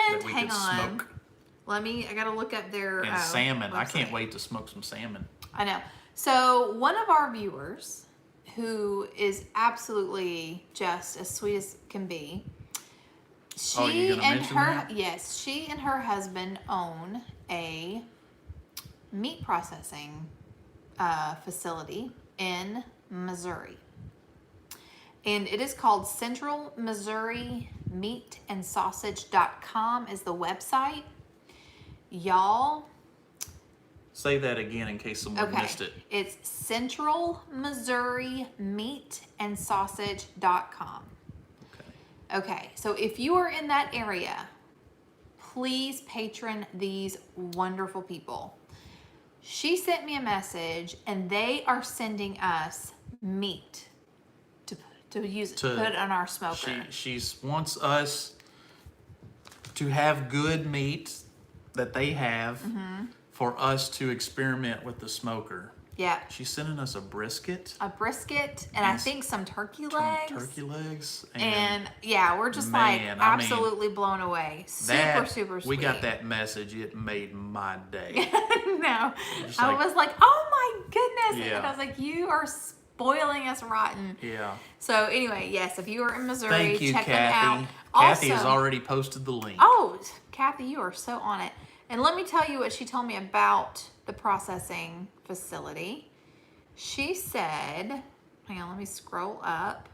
that we hang could on. smoke. I gotta look up their And salmon. I can't website. wait to smoke some salmon. I know. So one of our viewers, who is absolutely just as sweet as can be, Oh, you gonna mention that? yes, she and her husband own a meat processing facility in Missouri. And it is called Central Missouri Meat and Sausage.com is the website. Y'all, Say that again in case someone missed it. it's Central Missouri Meat and Sausage.com. Okay, so if you are in that area, please patron these wonderful people. She sent me a message and they are sending us meat to use to put on our smoker. She wants us to have good meat that they have for us to experiment with the smoker. Yeah. She's sending us a brisket. A brisket and I think some turkey legs. Turkey legs. And yeah, we're just Man, absolutely blown away. Super sweet. We got that message. It made my day. No. Just I like- was like, oh my goodness. Yeah. And I was like, you are spoiling us rotten. Yeah. So anyway, yes, if you are in Missouri, Thank you, check Kathy. them out. Kathy has Also- already posted the link. Oh, Kathy, you are so on it. And let me tell you what she told me about the processing facility. She said, hang on, let me scroll up.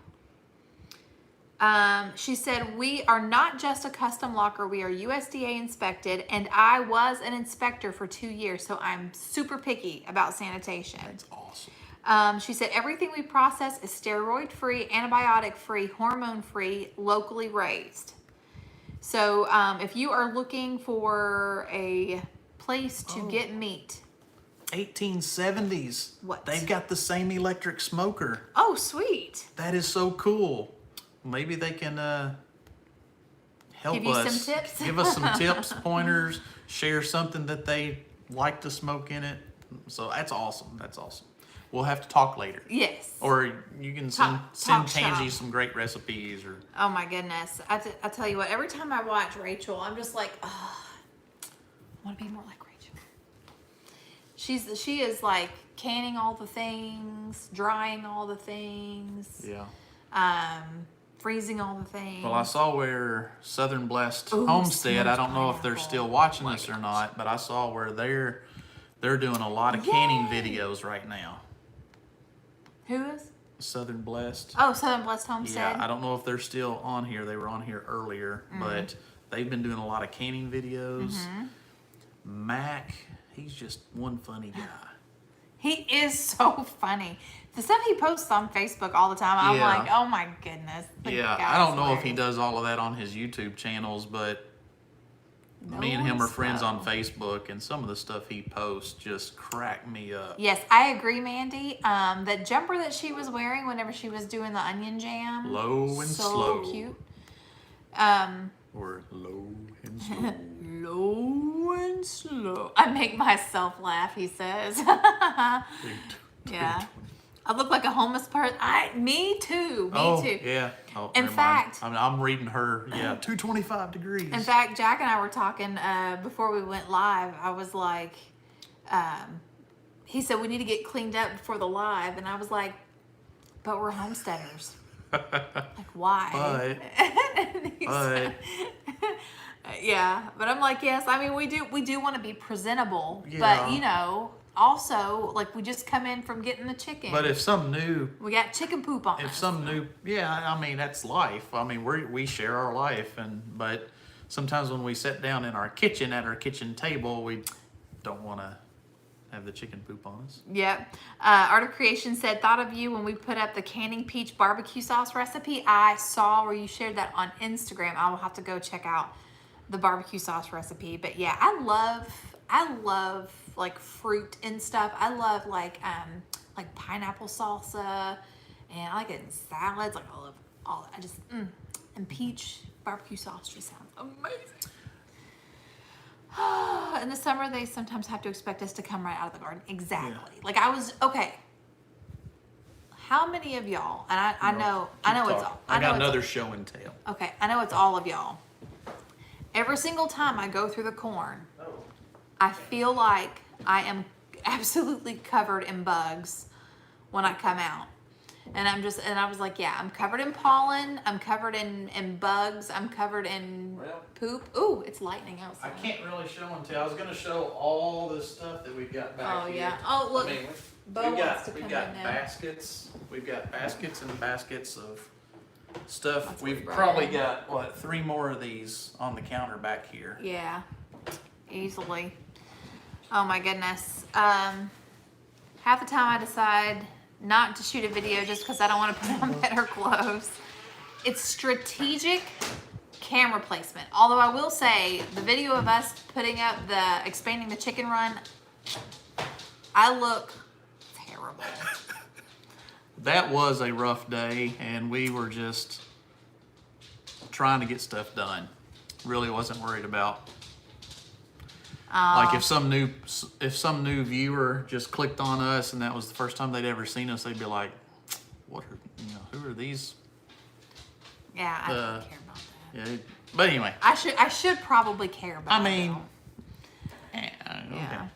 She said, we are not just a custom locker, we are USDA inspected, and I was an inspector for 2 years, so I'm super picky about sanitation. That's awesome. She said, everything we process is steroid-free, antibiotic-free, hormone-free, locally raised. So if you are looking for a place to get meat. 1870s. What? They've got the same electric smoker. Oh, sweet. That is so cool. Maybe they can help Give you us. some tips? Give us some tips, pointers, share something that they like to smoke in it. So that's awesome. That's awesome. We'll have to talk later. Yes. Or you can send Talk Tangy shop. some great recipes. Or Oh my goodness. I tell you what, every time I watch Rachel, I'm just like, oh, I want to be more like Rachel. She is like canning all the things, drying all the things, yeah. freezing all the things. Well, I saw where Southern Blessed Ooh, Homestead. I smoked don't know if they're pineapple. still watching Oh my this or gosh. not, but I saw where they're doing a lot of canning Yay. videos right now. Who is? Southern Blessed. Oh, Southern Blessed Homestead. Yeah, I don't know if they're still on here. They were on here earlier, but they've been doing a lot of canning videos. Mac, he's just one funny guy. He is so funny. The stuff he posts on Facebook all the time, I'm Yeah. like, oh my goodness. The Yeah, guy's I don't know if he hilarious. does all of that on his YouTube channels, but No me and him are one's friends slow. on Facebook, and some of the stuff he posts just crack me up. Yes, I agree, Mandy. That jumper that she was wearing whenever she was doing the onion jam. Low and so slow. cute. Or low and slow. Low and slow. I make myself laugh, he says. Yeah. I look like a homeless person. Me too. Me too. Yeah. Oh, In never mind. fact- I'm reading her. Yeah, 225 degrees. In fact, Jack and I were talking before we went live. I was like, he said we need to get cleaned up before the live, and I was like, but we're homesteaders. Like, why? But- And he but- said- yeah, but I'm like, yes. I mean, we do want to be presentable, Yeah. but you know, also like we just come in from getting the chicken. But if some new, we got chicken poop on if us. some new, yeah, I mean that's life. I mean we share our life, but sometimes when we sit down in our kitchen at our kitchen table, we don't want to have the chicken poop on us. Yep. Art of Creation said, thought of you when we put up the canning peach barbecue sauce recipe. I saw where you shared that on Instagram. I will have to go check out the barbecue sauce recipe. But yeah, I love like fruit and stuff. I love like pineapple salsa, and I like it in salads. Like I love all that. I just and peach barbecue sauce just sounds amazing. In the summer, they sometimes have to expect us to come right out of the garden. Exactly. Yeah. Like I was okay. How many of y'all? And I know it's all. I got another show and tell. Okay, I know it's all of y'all. Every single time I go through the corn, I feel like I am absolutely covered in bugs when I come out. And I was like, yeah, I'm covered in pollen, I'm covered in bugs, I'm covered in poop. Ooh, it's lightning outside. I can't really show and tell. I was going to show all the stuff that we've got back here. Yeah. Oh, look. I mean, Bo we've wants to got come in now. baskets. We've got baskets and baskets of stuff. That's We've right. probably got, 3 more of these on the counter back here. Yeah, easily. Oh my goodness. Half the time I decide not to shoot a video just because I don't want to put on better clothes. It's strategic camera placement. Although I will say, the video of us putting up expanding the chicken run, I look terrible. That was a rough day, and we were just trying to get stuff done. Really wasn't worried about. Like if some new viewer just clicked on us and that was the first time they'd ever seen us, they'd be like, who are these? Yeah, I don't care about that. Yeah, but anyway. I should probably care about it. Okay. Yeah.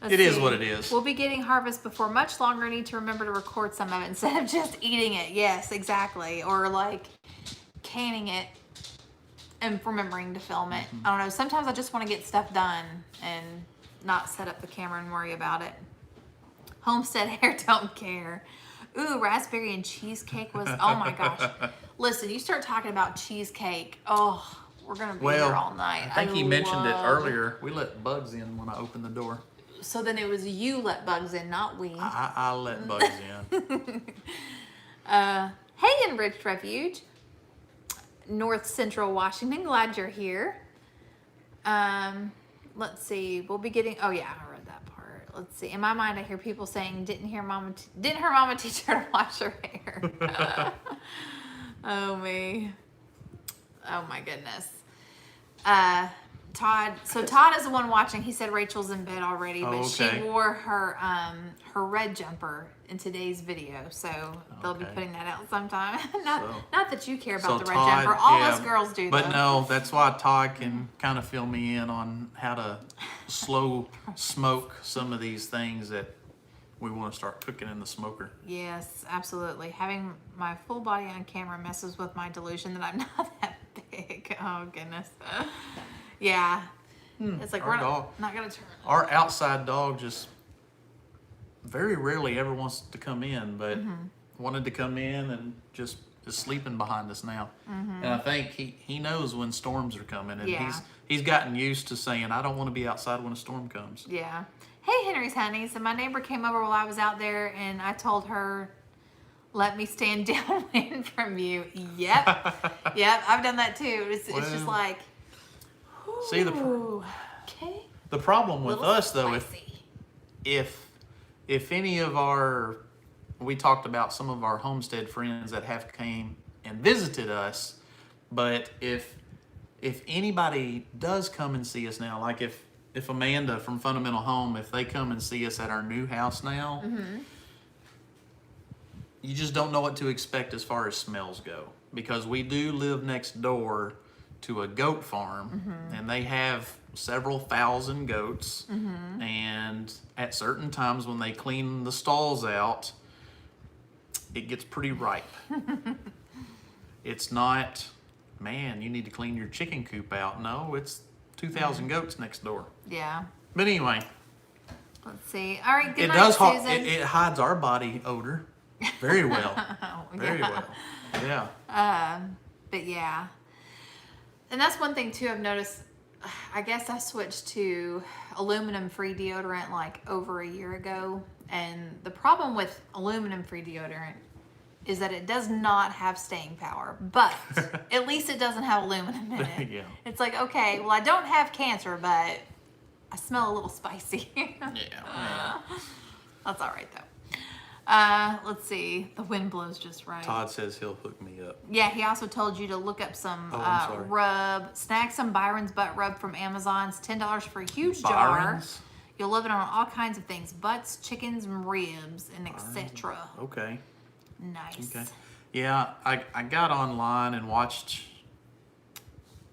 It is what it is. We'll be getting harvest before much longer. I need to remember to record some of it instead of just eating it. Yes, exactly. Or like canning it and remembering to film it. I don't know. Sometimes I just want to get stuff done and not set up the camera and worry about it. Homestead hair don't care. Ooh, raspberry and cheesecake was, oh my gosh. Listen, you start talking about cheesecake. Oh, we're going to be here all night. I think he mentioned it earlier. We let bugs in when I opened the door. So then it was you let bugs in, not we. I let bugs in. Hey, Enriched Refuge. North Central Washington. Glad you're here. Let's see. We'll be getting. Oh yeah, I read that part. Let's see. In my mind, I hear people saying, "Didn't her mama teach her to wash her hair?" Oh me. Oh my goodness. Todd. So Todd is the one watching. He said Rachel's in bed already, but she wore her red jumper in today's video, so they'll be putting that out sometime. Not that you care about the red jumper. All us girls do. But no, that's why Todd can kind of fill me in on how to slow smoke some of these things that we want to start cooking in the smoker. Yes, absolutely. Having my full body on camera messes with my delusion that I'm not that big. Oh goodness. Yeah. It's like we're not gonna turn. Our outside dog just very rarely ever wants to come in, but wanted to come in and just is sleeping behind us now. And I think he knows when storms are coming, and he's gotten used to saying, I don't want to be outside when a storm comes. Yeah. Hey, Henry's honey. So my neighbor came over while I was out there, and I told her, let me stand downwind from you. Yep. Yep, I've done that too. It's just like, see, the problem with us though, if any of we talked about some of our homestead friends that have came and visited us, but if anybody does come and see us now, like if Amanda from Fundamental Home, if they come and see us at our new house now, you just don't know what to expect as far as smells go, because we do live next door to a goat farm, and they have several thousand goats, and at certain times when they clean the stalls out, it gets pretty ripe. It's not, man, you need to clean your chicken coop out. No, it's 2,000 goats next door. Yeah. But anyway. Let's see. All right, good night, Susan. It hides our body odor very well. Very well. Yeah. But yeah. And that's one thing too I've noticed. I guess I switched to aluminum-free deodorant like over a year ago. And the problem with aluminum-free deodorant is that it does not have staying power, but at least it doesn't have aluminum in it. Yeah. It's like, okay, well, I don't have cancer, but I smell a little spicy. Yeah. That's all right, though. Let's see. The wind blows just right. Todd says he'll hook me up. Yeah, he also told you to look up some I'm sorry. snag some Byron's butt rub from Amazon. It's $10 for a huge Byron's? jar. You'll love it on all kinds of things: butts, chickens, and ribs, and etc. Okay. Nice. Okay. Yeah, I got online and watched.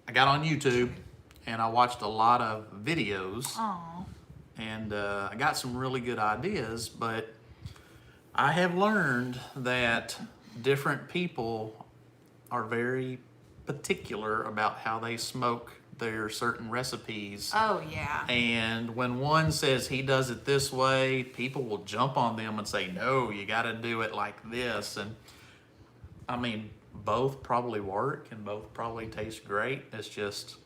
I got on YouTube, and I watched a lot of videos. Oh. And I got some really good ideas, but I have learned that different people are very particular about how they smoke their certain recipes. Oh yeah. And when one says he does it this way, people will jump on them and say, no, you got to do it like this. And I mean, both probably work and both probably taste great. It's just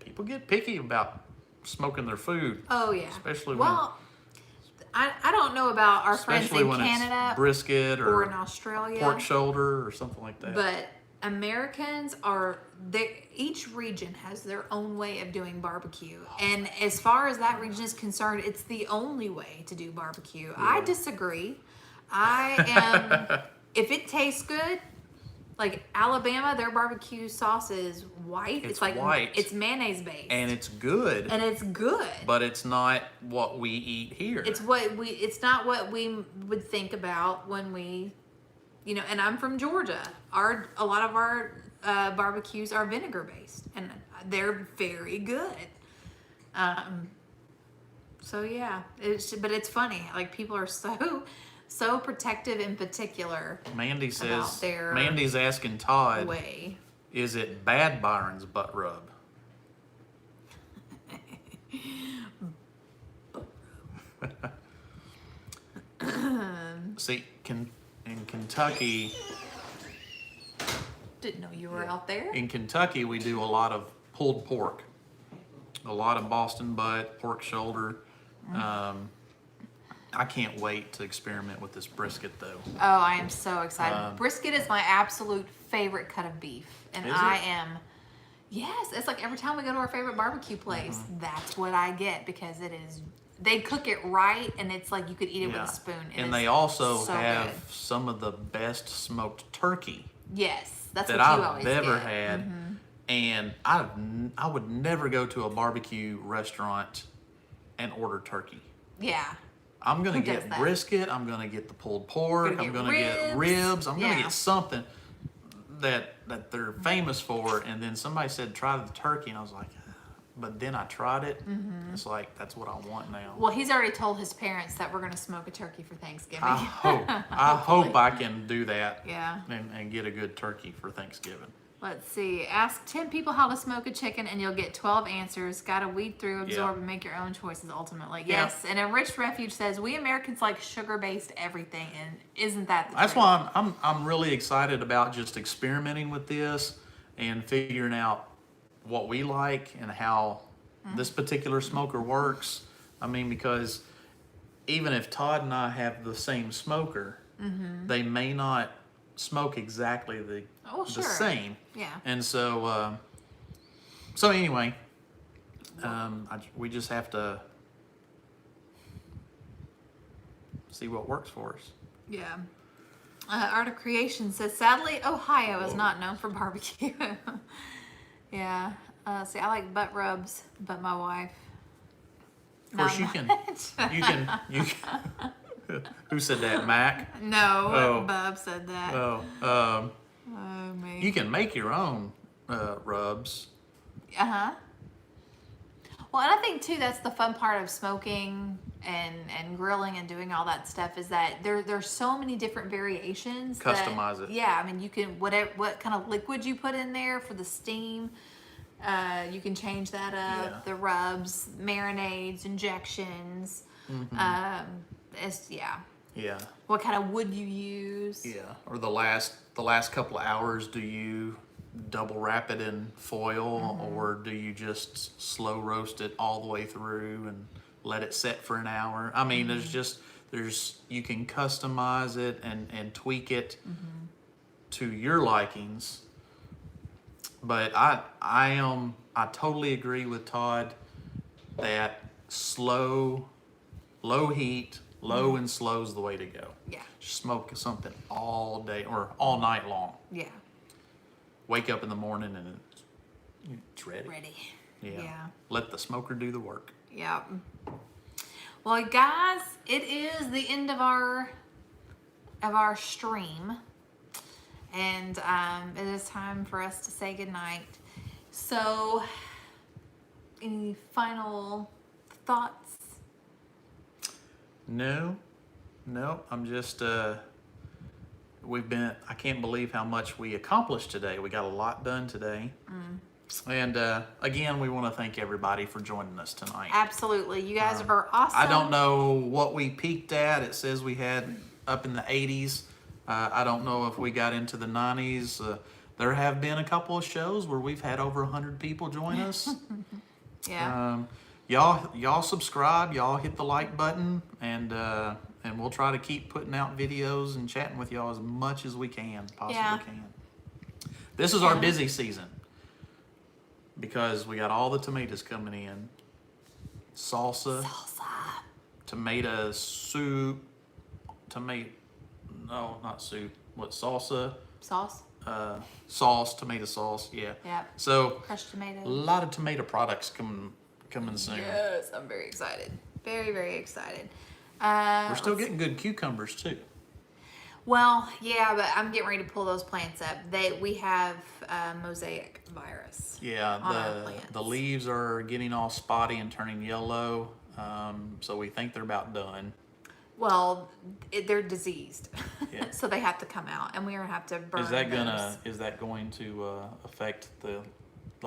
people get picky about smoking their food. Oh yeah. Especially I don't know about our friends especially in when Canada it's brisket or in Australia, pork shoulder or something like that. but Americans each region has their own way of doing barbecue. And as far as that region is concerned, it's the only way to do barbecue. Yeah. I disagree. If it tastes good, like Alabama, their barbecue sauce is white. It's like white. It's mayonnaise based. And it's good. But it's not what we eat here. It's not what we would think about when we, and I'm from Georgia. A lot of our barbecues are vinegar based, and they're very good. So yeah, but it's funny. Like people are so protective in particular. Mandy says, Mandy's asking Todd, way. Is it bad Byron's butt rub? See, in Kentucky... Didn't know you were out there. In Kentucky, we do a lot of pulled pork. A lot of Boston butt, pork shoulder. I can't wait to experiment with this brisket, though. Oh, I am so excited. Brisket is my absolute favorite cut of beef. And yes, it's like every time we go to our favorite barbecue place, that's what I get, because they cook it right, and it's like you could eat it with a spoon. And they also have some of the best smoked turkey. Yes, that's that what you I've always ever get. had. And I would never go to a barbecue restaurant and order turkey. Yeah. I'm going to get brisket. I'm going to get the pulled pork. I'm going to get ribs. I'm going to get something that they're famous for. And then somebody said, try the turkey. And I was like, but then I tried it. It's like, that's what I want now. Well, he's already told his parents that we're going to smoke a turkey for Thanksgiving. I hope I can do that. Yeah. And get a good turkey for Thanksgiving. Let's see. Ask 10 people how to smoke a chicken and you'll get 12 answers. Got to weed through, absorb, and make your own choices ultimately. Yes. And Enriched Refuge says, we Americans like sugar-based everything. And isn't that the truth? That's why I'm really excited about just experimenting with this and figuring out what we like and how this particular smoker works. I mean, because even if Todd and I have the same smoker, they may not smoke exactly the same. Yeah. And so anyway, we just have to see what works for us. Yeah. Art of Creation says, sadly, Ohio is not known for barbecue. Yeah. See, I like butt rubs, but my wife. Of course, you can. Who said that, Mac? No, Bub said that. Oh, me. You can make your own rubs. Well, and I think too that's the fun part of smoking and grilling and doing all that stuff, is that there's so many different variations. Customize it. Yeah, I mean, you can what kind of liquid you put in there for the steam. You can change that up. Yeah. The rubs, marinades, injections. Yeah. What kind of wood you use? Yeah. Or the last couple of hours, do you double wrap it in foil, or do you just slow roast it all the way through and let it set for an hour? I mean, there's You can customize it and tweak it to your likings. But I totally agree with Todd that low heat, low and slow is the way to go. Yeah. Smoke something all day or all night long. Yeah. Wake up in the morning and it's ready. Ready. Yeah. Yeah. Let the smoker do the work. Yeah. Well, guys, it is the end of our stream, and it is time for us to say goodnight. So, any final thoughts? No, I'm just, I can't believe how much we accomplished today. We got a lot done today. And again, we want to thank everybody for joining us tonight. Absolutely. You guys are awesome. I don't know what we peaked at. It says we had up in the 80s. I don't know if we got into the 90s. There have been a couple of shows where we've had over 100 people join us. Yeah. Y'all subscribe, y'all hit the like button, and we'll try to keep putting out videos and chatting with y'all as much as we possibly can. This is our busy season because we got all the tomatoes coming in. Salsa. Tomato soup. No, not soup. What, salsa? Sauce. Sauce, tomato sauce, yeah. Yep. So, Crushed a tomatoes. lot of tomato products coming soon. Yes, I'm very excited. Very, very excited. We're still getting good cucumbers too. Well, yeah, but I'm getting ready to pull those plants up. We have mosaic virus. Yeah, on our plants. the leaves are getting all spotty and turning yellow. So we think they're about done. Well, they're diseased, Yeah. so they have to come out, and we're gonna have to burn Is that those. going to affect the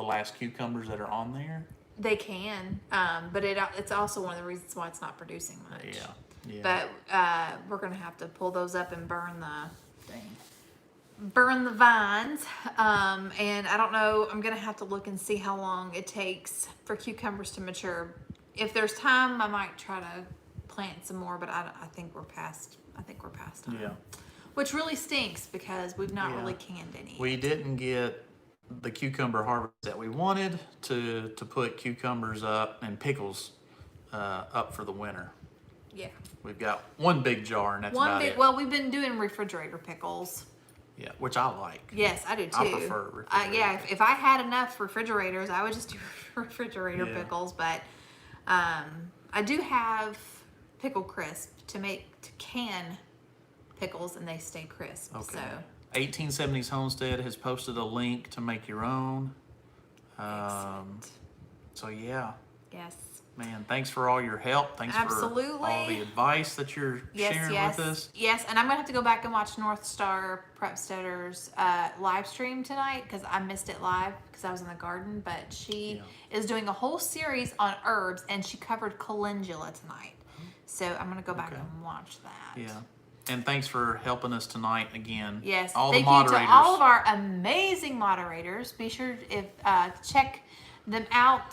last cucumbers that are on there? They can, but it's also one of the reasons why it's not producing much. Yeah. Yeah. But we're gonna have to pull those up and burn the vines. And I don't know. I'm gonna have to look and see how long it takes for cucumbers to mature. If there's time, I might try to plant some more. But I think we're past. Time. Yeah. Which really stinks because we've not Yeah. really canned any. We didn't get the cucumber harvest that we wanted to put cucumbers up and pickles up for the winter. Yeah. We've got one big jar, and that's about it. Well, we've been doing refrigerator pickles. Yeah, which I like. Yes, I do too. I prefer refrigerator. Yeah, if I had enough refrigerators, I would just do refrigerator Yeah. pickles. But I do have pickle crisp to can pickles, and they stay crisp. Okay. So 1870s Homestead has posted a link to make your own. excellent. So yeah, Yes. man, thanks for all your help. Thanks for Absolutely. all the advice that you're sharing with us. Yes, and I'm gonna have to go back and watch North Star Prepsteader's live stream tonight because I missed it live because I was in the garden. But she is doing a whole series on herbs, and she covered calendula tonight. So I'm gonna go back and watch that. Yeah. And thanks for helping us tonight again. Yes. All Thank the moderators. you to all of our amazing moderators. Be sure to check them out.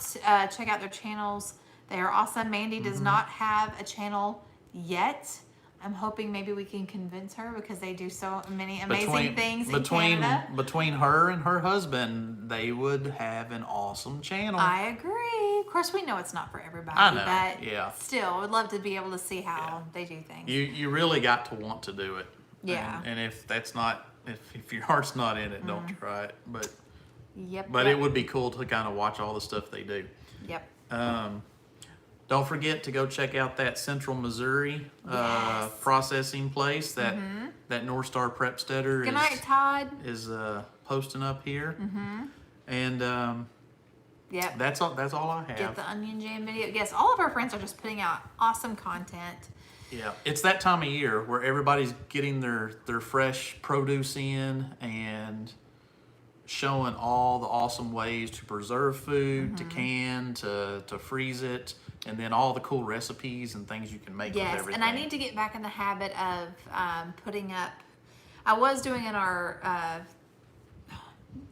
Check out their channels. They are awesome. Mandy does not have a channel yet. I'm hoping maybe we can convince her because they do so many amazing things in Canada. Between her and her husband, they would have an awesome channel. I agree. Of course, we know it's not for everybody. I know, But yeah. still, I would love to be able to see how they do things. You really got to want to do it. Yeah. And if that's not, if your heart's not in it, don't try it. But Yep. it would be cool to kind of watch all the stuff they do. Yep. Don't forget to go check out that Central Missouri processing place that North Star Prepsteader Good night, Todd. is posting up here. And Yep. that's all I have. Get the onion jam video. Yes, all of our friends are just putting out awesome content. Yeah, it's that time of year where everybody's getting their fresh produce in and showing all the awesome ways to preserve food, to can, to freeze it, and then all the cool recipes and things you can make with everything. And I need to get back in the habit of putting up. I was doing in our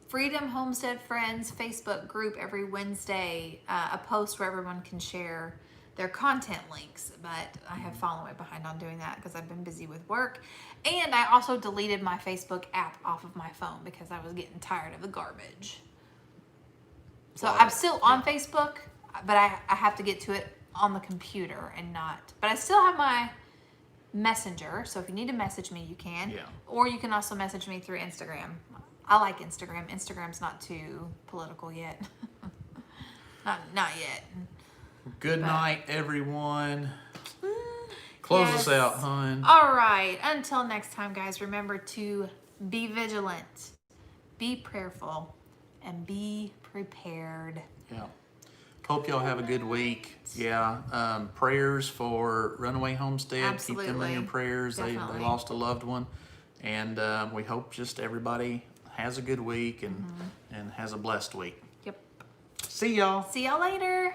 Freedom Homestead Friends Facebook group every Wednesday a post where everyone can share their content links, but I have fallen way behind on doing that because I've been busy with work. And I also deleted my Facebook app off of my phone because I was getting tired of the garbage. So Well, I'm still on Facebook, but I have to get to it on the computer and not. But I still have my Messenger, so if you need to message me, you can. Yeah. Or you can also message me through Instagram. I like Instagram. Instagram's not too political yet. not yet. Good night, everyone. Close us Yes. out, hon. All right. Until next time, guys, remember to be vigilant, be prayerful, and be prepared. Yeah. Hope y'all have a good week. Yeah. Prayers for Runaway Homestead. Keep them in your Absolutely. prayers. They Definitely. lost a loved one. And we hope just everybody has a good week and has a blessed week. Yep. See y'all. See y'all later.